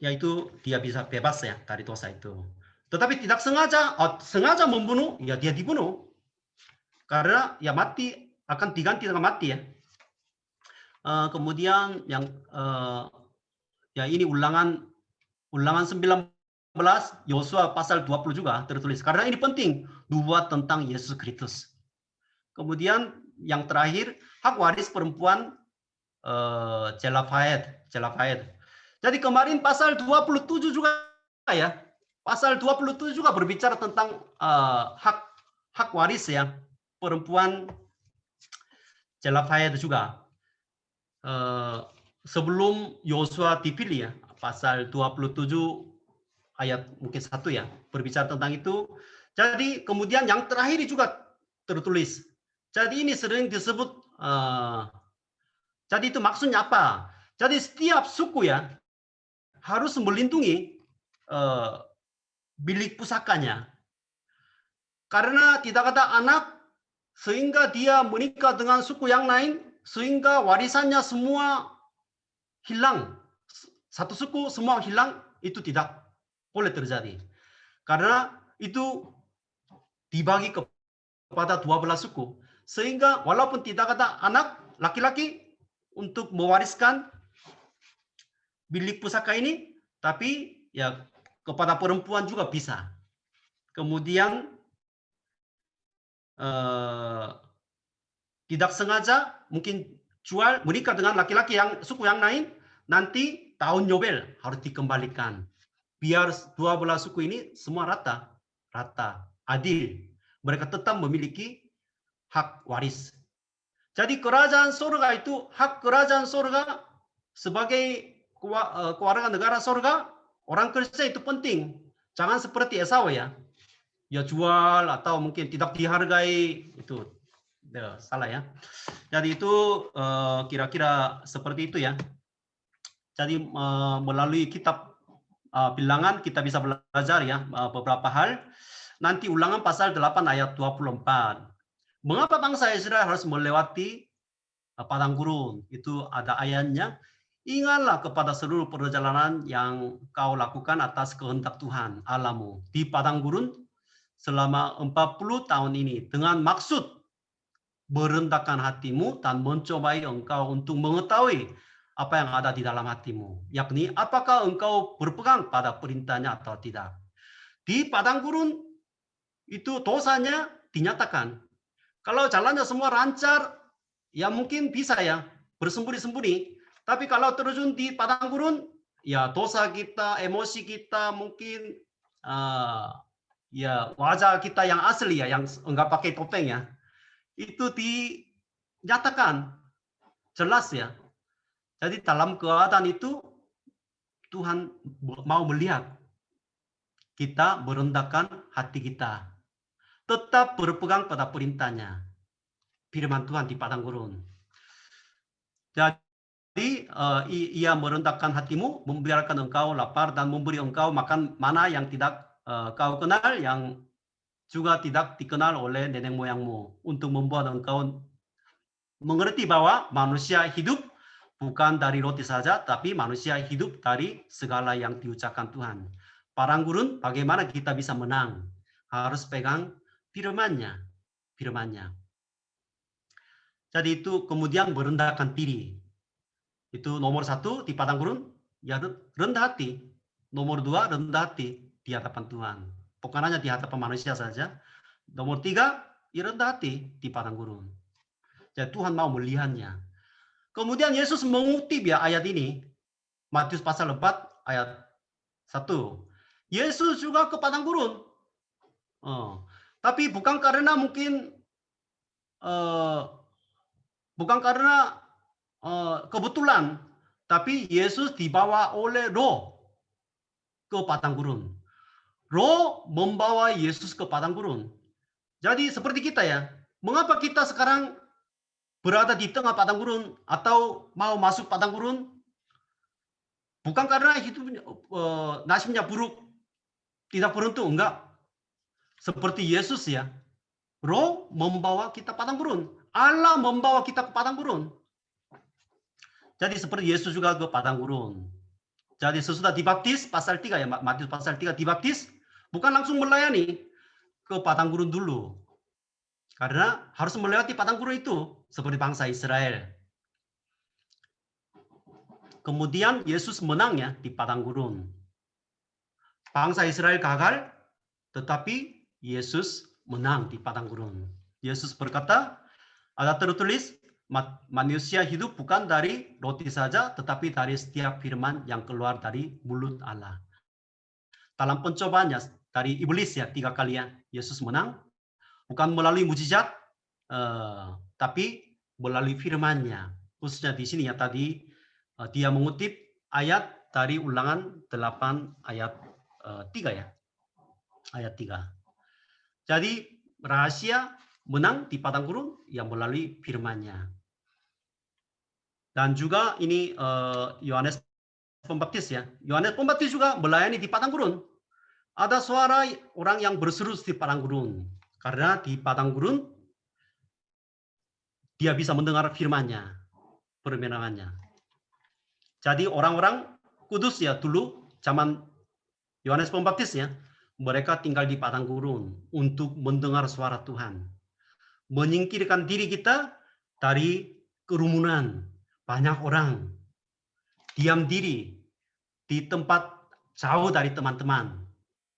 Yaitu dia bisa bebas ya dari dosa itu. Tetapi tidak sengaja membunuh, ya dia dibunuh. Karena ya mati akan diganti dengan mati ya. Kemudian yang ya ini ulangan 19 Yosua pasal 20 juga tertulis. Karena ini penting dua tentang Yesus Kristus. Kemudian yang terakhir hak waris perempuan Zelafayet. Jadi kemarin pasal 27 juga ya. Pasal 27 juga berbicara tentang hak hak waris ya, perempuan Zelafayat juga. Sebelum Yosua dipilih ya, pasal 27 ayat mungkin 1 ya, berbicara tentang itu. Jadi kemudian yang terakhir juga tertulis. Jadi ini sering disebut, jadi itu maksudnya apa? Jadi setiap suku ya harus melindungi bilik pusakanya. Karena tidak ada anak, sehingga dia menikah dengan suku yang lain, sehingga warisannya semua hilang. Satu suku semua hilang, itu tidak boleh terjadi. Karena itu dibagi kepada 12 suku. Sehingga walaupun tidak ada anak laki-laki untuk mewariskan bilik pusaka ini, tapi ya kepada perempuan juga bisa. Kemudian tidak sengaja mungkin jual menikah dengan laki-laki yang suku yang lain, nanti tahun Yobel harus dikembalikan. Biar 12 suku ini semua rata, adil. Mereka tetap memiliki hak waris. Jadi kerajaan surga itu, hak kerajaan surga sebagai keluarga negara surga, orang Kristen itu penting. Jangan seperti Esau ya. Ya jual atau mungkin tidak dihargai, itu salah ya. Jadi itu kira-kira seperti itu ya. Jadi melalui kitab Bilangan kita bisa belajar ya beberapa hal. Nanti Ulangan pasal 8 ayat 24. Mengapa bangsa Israel harus melewati padang gurun? Itu ada ayatnya. Ingatlah kepada seluruh perjalanan yang kau lakukan atas kehendak Tuhan Allahmu di padang gurun selama 40 tahun ini, dengan maksud merendahkan hatimu dan mencobai engkau untuk mengetahui apa yang ada di dalam hatimu, yakni apakah engkau berpegang pada perintahnya atau tidak. Di padang gurun itu dosanya dinyatakan. Kalau jalannya semua lancar, ya mungkin bisa ya bersembunyi-sembunyi. Tapi kalau terjun di padang gurun, ya dosa kita, emosi kita, mungkin ya wajah kita yang asli ya, yang enggak pakai topeng ya, itu dinyatakan jelas ya. Jadi dalam keadaan itu Tuhan mau melihat kita merendahkan hati kita, tetap berpegang pada perintahnya, firman Tuhan di padang gurun. Jadi ia merendahkan hatimu, membiarkan engkau lapar dan memberi engkau makan mana yang tidak kau kenal, yang juga tidak dikenal oleh nenek moyangmu, untuk membuat engkau mengerti bahwa manusia hidup bukan dari roti saja, tapi manusia hidup dari segala yang diucapkan Tuhan. Padang gurun, bagaimana kita bisa menang? Harus pegang firman-Nya. Jadi itu kemudian merendahkan diri. Itu nomor 1 di padang gurun, ya rendah hati. Nomor 2, rendah hati di hadapan Tuhan. Bukan hanya di hadapan manusia saja. Nomor 3, ya rendah hati di padang gurun. Jadi Tuhan mau melihatnya. Kemudian Yesus mengutip ya ayat ini, Matius pasal 4 ayat 1. Yesus juga ke padang gurun. Tapi bukan karena mungkin bukan karena kebetulan, tapi Yesus dibawa oleh Roh ke padang gurun. Roh membawa Yesus ke padang gurun. Jadi seperti kita ya, mengapa kita sekarang berada di tengah padang gurun atau mau masuk padang gurun? Bukan karena hidupnya nasibnya buruk, tidak beruntung, enggak. Seperti Yesus ya, Roh membawa kita padang gurun. Allah membawa kita ke padang gurun. Jadi seperti Yesus juga ke padang gurun. Jadi sesudah dibaptis, pasal 3 ya, Matius pasal 3 dibaptis, bukan langsung melayani, ke padang gurun dulu. Karena harus melewati padang gurun itu, seperti bangsa Israel. Kemudian Yesus menang ya di padang gurun. Bangsa Israel gagal, tetapi Yesus menang di padang gurun. Yesus berkata, ada tertulis, manusia hidup bukan dari roti saja, tetapi dari setiap firman yang keluar dari mulut Allah. Dalam pencobaannya dari iblis ya 3 kali ya, Yesus menang. bukan melalui mujizat, tapi melalui firman-Nya. Khususnya di sini ya tadi dia mengutip ayat dari Ulangan 8 ayat 3 ya. Ayat 3. Jadi rahasia menang di padang gurun yang melalui firman-Nya. Dan juga ini Yohanes Pembaptis ya. Yohanes Pembaptis juga melayani di padang gurun. Ada suara orang yang berseru di padang gurun. Karena di padang gurun dia bisa mendengar firman-Nya, permenangannya. Jadi orang-orang kudus ya dulu zaman Yohanes Pembaptis ya, mereka tinggal di padang gurun untuk mendengar suara Tuhan. Menyingkirkan diri kita dari kerumunan. Banyak orang diam diri di tempat jauh dari teman-teman.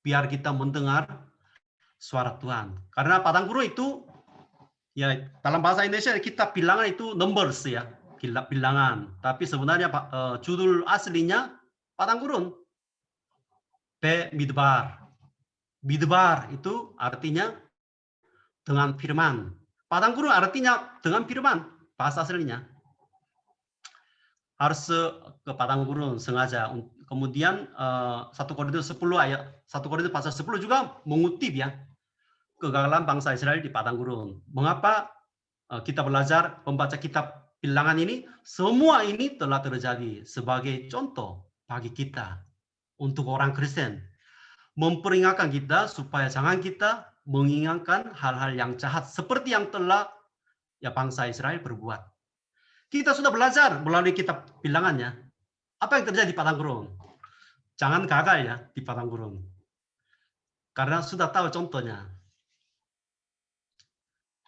Biar kita mendengar suara Tuhan. Karena padang gurun itu, ya dalam bahasa Indonesia kita bilangan itu numbers ya. Bilangan. Tapi sebenarnya judul aslinya padang gurun. Midbar. Midbar itu artinya dengan firman. Padang gurun artinya dengan firman. Bahasa aslinya. Harus ke padang gurun sengaja. Kemudian 1 Korintus 10 ayat 1 Korintus pasal 10 juga mengutip ya kegagalan bangsa Israel di padang gurun. Mengapa kita belajar membaca kitab bilangan ini? Semua ini telah terjadi sebagai contoh bagi kita untuk orang Kristen. Memperingatkan kita supaya jangan kita mengingatkan hal-hal yang jahat seperti yang telah ya bangsa Israel berbuat. Kita sudah belajar melalui kitab bilangannya. Apa yang terjadi di padang gurun? Jangan gagal ya di padang gurun. Karena sudah tahu contohnya.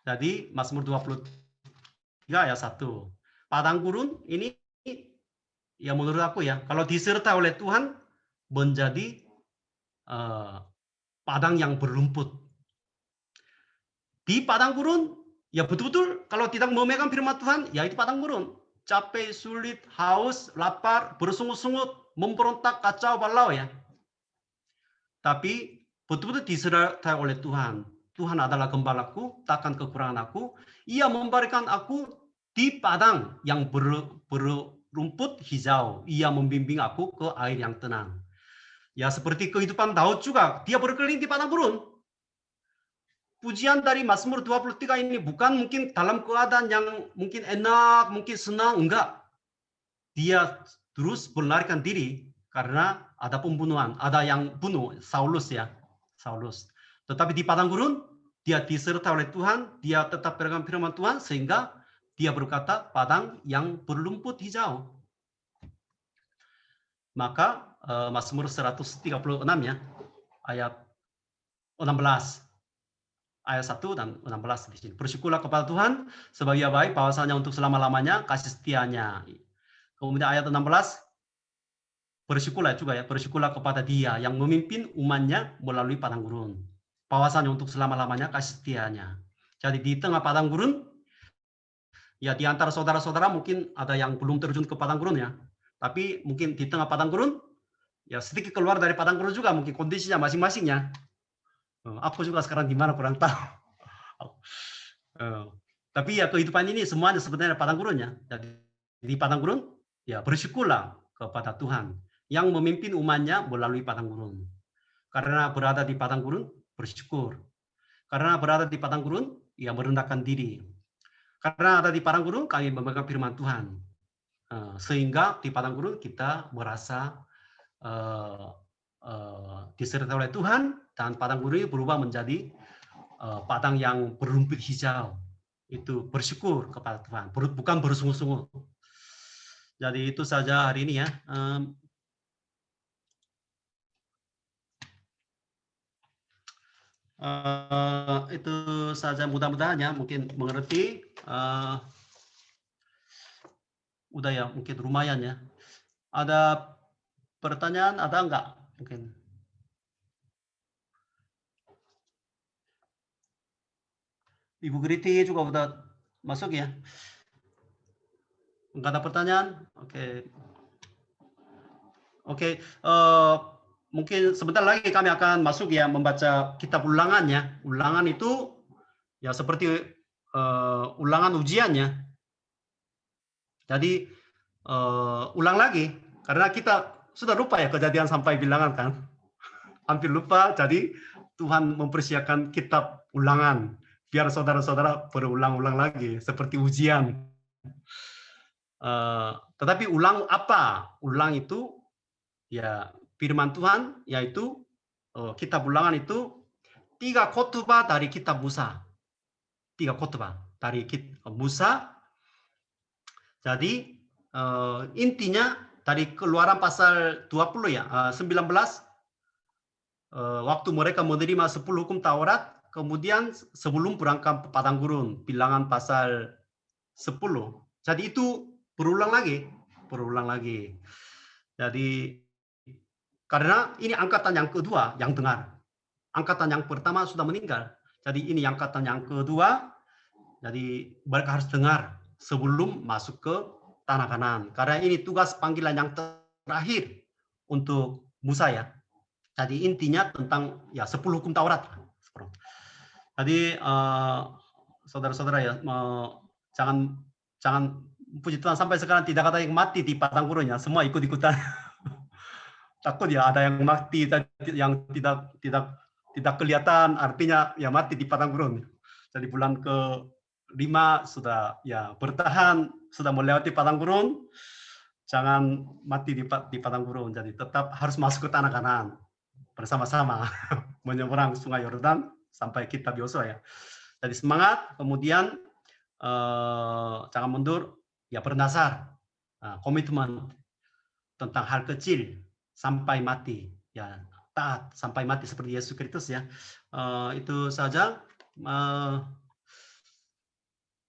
Jadi Mazmur 23 ayat 1. Padang gurun ini ya menurut aku ya, kalau disertai oleh Tuhan menjadi padang yang berrumput. Di padang gurun ya betul-betul kalau tidak memegang firman Tuhan, ya itu padang gurun. Capek, sulit, haus, lapar, bersungut-sungut, memberontak, kacau balau ya. Tapi betul-betul disertai oleh Tuhan. Tuhan adalah gembalaku, takkan kekurangan aku. Ia memberikan aku di padang yang berumput hijau. Ia membimbing aku ke air yang tenang. Ya seperti kehidupan Daud juga, dia berkeliling di padang gurun. Pujian dari Mazmur 23 ini bukan mungkin dalam keadaan yang mungkin enak, mungkin senang, enggak. Dia terus melarikan diri karena ada pembunuhan, ada yang bunuh Saulus ya, Saulus. Tetapi di padang gurun dia disertai oleh Tuhan, dia tetap pegang firman Tuhan sehingga dia berkata padang yang berlumput hijau. Maka Mazmur 136 ya, ayat 16. Ayat 1 dan 16 di sini. Bersyukurlah kepada Tuhan sebab Ia baik, bahwasanya untuk selama-lamanya kasih setianya. Kemudian ayat 16, bersyukurlah juga ya, bersyukurlah kepada Dia yang memimpin umatnya melalui padang gurun. Bahwasanya untuk selama-lamanya kasih setianya. Jadi di tengah padang gurun, ya di antara saudara-saudara mungkin ada yang belum terjun ke padang gurun ya. Tapi mungkin di tengah padang gurun, ya sedikit keluar dari padang gurun juga mungkin kondisinya masing-masingnya. Aku juga sekarang di mana kurang tahu. Tapi ya kehidupan ini semuanya sebenarnya padang gurun ya. Jadi di padang gurun ya bersyukurlah kepada Tuhan yang memimpin umatnya melalui padang gurun. Karena berada di padang gurun bersyukur. Karena berada di padang gurun ya merendahkan diri. Karena ada di padang gurun kami memegang firman Tuhan. Sehingga di padang gurun kita merasa disertai oleh Tuhan dan padang gurun berubah menjadi padang yang berumput hijau. Itu bersyukur kepada Tuhan, bukan bersungut-sungut. Jadi itu saja hari ini ya. Itu saja mudah-mudahan ya mungkin mengerti. Udah ya mungkin lumayan ya. Ada pertanyaan ada enggak mungkin? Ibu Griti juga udah masuk ya? Enggak ada pertanyaan? Oke. Oke, mungkin sebentar lagi kami akan masuk ya membaca kitab Ulangan ya. Ulangan itu ya seperti ulangan ujiannya. Jadi ulang lagi karena kita sudah lupa ya kejadian sampai bilangan kan. Hampir lupa, jadi Tuhan mempersiapkan kitab ulangan biar saudara-saudara berulang-ulang lagi seperti ujian. Tetapi ulang apa? Ulang itu ya firman Tuhan, yaitu kitab ulangan itu 3 khotbah dari kitab Musa. 3 khotbah dari Musa. Jadi intinya dari Keluaran pasal 20 ya, 19 waktu mereka menerima 10 hukum Taurat, kemudian sebelum berangkat ke padang gurun, bilangan pasal 10. Jadi itu berulang lagi. Jadi karena ini angkatan yang kedua yang dengar. Angkatan yang pertama sudah meninggal. Jadi ini angkatan yang kedua. Jadi mereka harus dengar sebelum masuk ke tanah Kanaan. Karena ini tugas panggilan yang terakhir untuk Musa ya. Jadi intinya tentang ya 10 hukum Taurat. Jadi saudara-saudara ya, jangan puji Tuhan sampai sekarang tidak ada yang mati di padang gurun ya, semua ikut-ikutan. Takut ya ada yang mati yang tidak kelihatan, artinya ya mati di padang gurun. Jadi bulan ke-5 sudah ya bertahan, sudah melewati padang gurun, jangan mati di padang gurun. Jadi tetap harus masuk ke tanah Kanaan bersama-sama menyeberang Sungai Yordan sampai kitab Yosua ya. Jadi semangat, kemudian jangan mundur, ya berdasar komitmen tentang hal kecil sampai mati, ya taat sampai mati seperti Yesus Kristus ya. Itu saja.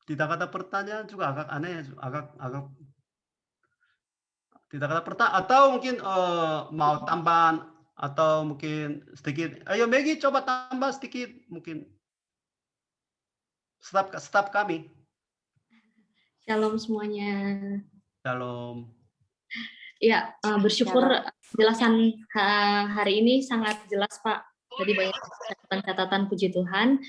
Tidak ada pertanyaan juga agak aneh, agak tidak ada pertanyaan atau mungkin mau tambahan atau mungkin sedikit. Ayo Maggie coba tambah sedikit mungkin. Staf kami. Shalom semuanya. Shalom. Ya, bersyukur penjelasan hari ini sangat jelas Pak. Tadi banyak catatan-catatan, puji Tuhan.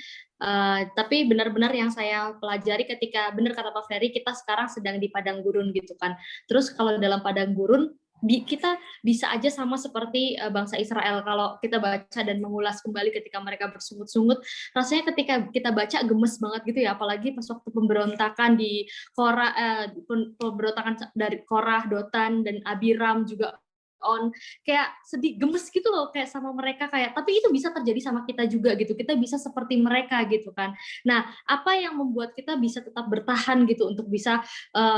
Tapi benar-benar yang saya pelajari ketika benar kata Pak Ferry, kita sekarang sedang di padang gurun gitu kan. Terus kalau dalam padang gurun kita bisa aja sama seperti bangsa Israel. Kalau kita baca dan mengulas kembali ketika mereka bersungut-sungut, rasanya ketika kita baca gemes banget gitu ya, apalagi pas waktu pemberontakan di Korah, pemberontakan dari Korah, Dotan dan Abiram juga kayak sedih, gemes gitu loh kayak sama mereka, kayak tapi itu bisa terjadi sama kita juga gitu, kita bisa seperti mereka gitu kan. Nah, apa yang membuat kita bisa tetap bertahan gitu untuk bisa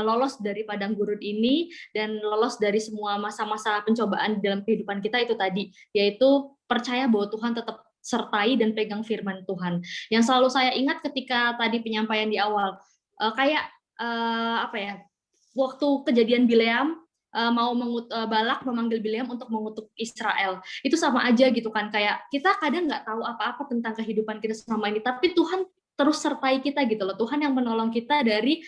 lolos dari padang gurun ini dan lolos dari semua masa-masa pencobaan dalam kehidupan kita itu tadi, yaitu percaya bahwa Tuhan tetap sertai dan pegang firman Tuhan. Yang selalu saya ingat ketika tadi penyampaian di awal, kayak apa ya, waktu kejadian Bileam mau Balak memanggil Bileam untuk mengutuk Israel, itu sama aja gitu kan, kayak kita kadang nggak tahu apa-apa tentang kehidupan kita selama ini, tapi Tuhan terus sertai kita gitu loh. Tuhan yang menolong kita dari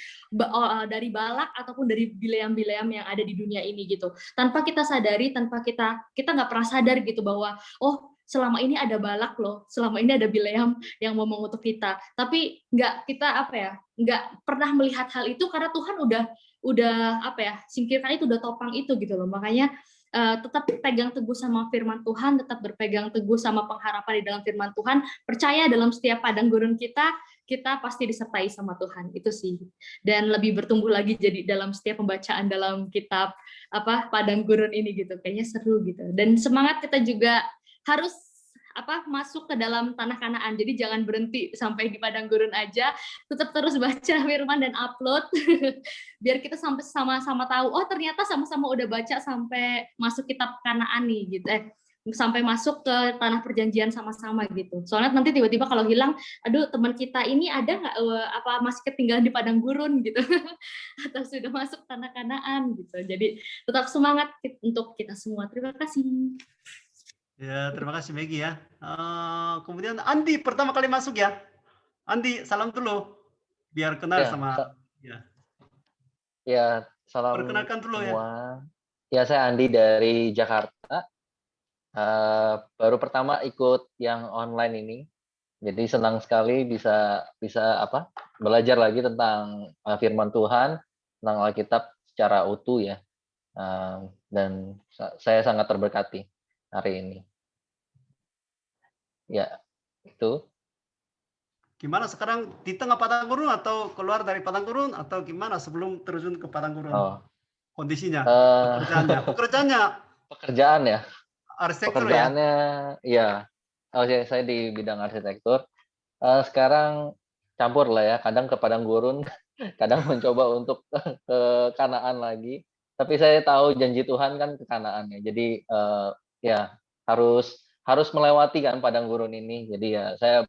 Balak ataupun dari Bileam yang ada di dunia ini gitu, tanpa kita sadari, tanpa kita nggak pernah sadar gitu bahwa oh selama ini ada Balak loh, selama ini ada Bileam yang mau mengutuk kita, tapi nggak pernah melihat hal itu karena Tuhan udah singkirkan itu, udah topang itu gitu loh. Makanya tetap pegang teguh sama firman Tuhan, tetap berpegang teguh sama pengharapan di dalam firman Tuhan, percaya dalam setiap padang gurun kita pasti disertai sama Tuhan, itu sih. Dan lebih bertumbuh lagi jadi dalam setiap pembacaan dalam kitab padang gurun ini gitu, kayaknya seru gitu. Dan semangat kita juga harus masuk ke dalam tanah Kanaan. Jadi jangan berhenti sampai di padang gurun aja, tetap terus baca firman dan upload biar kita sampai sama-sama tahu, oh ternyata sama-sama udah baca sampai masuk kitab Kanaan nih gitu, sampai masuk ke tanah perjanjian sama-sama gitu. Soalnya nanti tiba-tiba kalau hilang, aduh teman kita ini ada nggak masih ketinggalan di padang gurun gitu atau sudah masuk tanah Kanaan gitu. Jadi tetap semangat untuk kita semua. Terima kasih. Ya, terima kasih Maggie ya. Kemudian Andi pertama kali masuk ya. Andi, salam dulu. Biar kenal sama ya. Ya, salam perkenalkan dulu semua. Ya, saya Andi dari Jakarta. Baru pertama ikut yang online ini. Jadi senang sekali bisa belajar lagi tentang firman Tuhan, tentang Alkitab secara utuh ya. Dan saya sangat terberkati hari ini. Ya, itu. Gimana sekarang di tengah padang gurun atau keluar dari padang gurun atau gimana sebelum terjun ke padang gurun? Oh, Kondisinya, eh, pekerjaannya pekerjaan ya. arsitektur ya? Pekerjaannya, ya. Oh, saya di bidang arsitektur. Sekarang campur lah ya. Kadang ke padang gurun, kadang mencoba untuk ke Kanaan lagi. Tapi saya tahu janji Tuhan kan ke Kanaan ya. Jadi ya harus melewati kan padang gurun ini. Jadi ya saya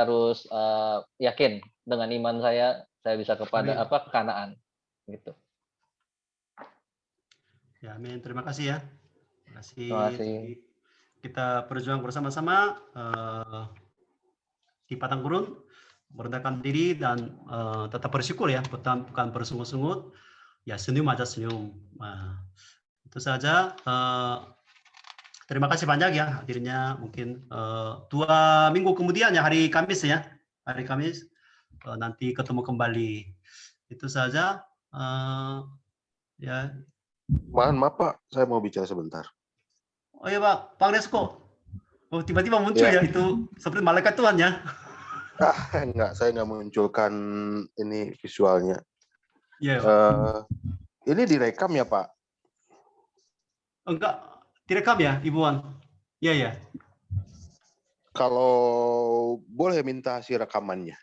harus yakin dengan iman saya bisa ke Amin. Kanaan gitu. Ya, amin. Terima kasih ya. Terima kasih. Terima kasih. Jadi, kita berjuang bersama-sama di padang gurun, merendahkan diri dan tetap bersyukur ya, bukan bersungut-sungut. Ya, senyum aja senyum. Nah, itu saja. Terima kasih banyak ya hadirnya. Mungkin 2 minggu kemudian ya, hari Kamis ya, hari Kamis nanti ketemu kembali. Itu saja. Ya. Maaf Pak, saya mau bicara sebentar. Oh iya Pak, Pak Resko. Oh tiba-tiba muncul ya, itu seperti malaikat Tuhan ya. Enggak, saya nggak munculkan ini visualnya. Iya. Ini direkam ya Pak? Enggak, direkam ya Ibu Wan? Iya ya. Kalau boleh minta hasil rekamannya.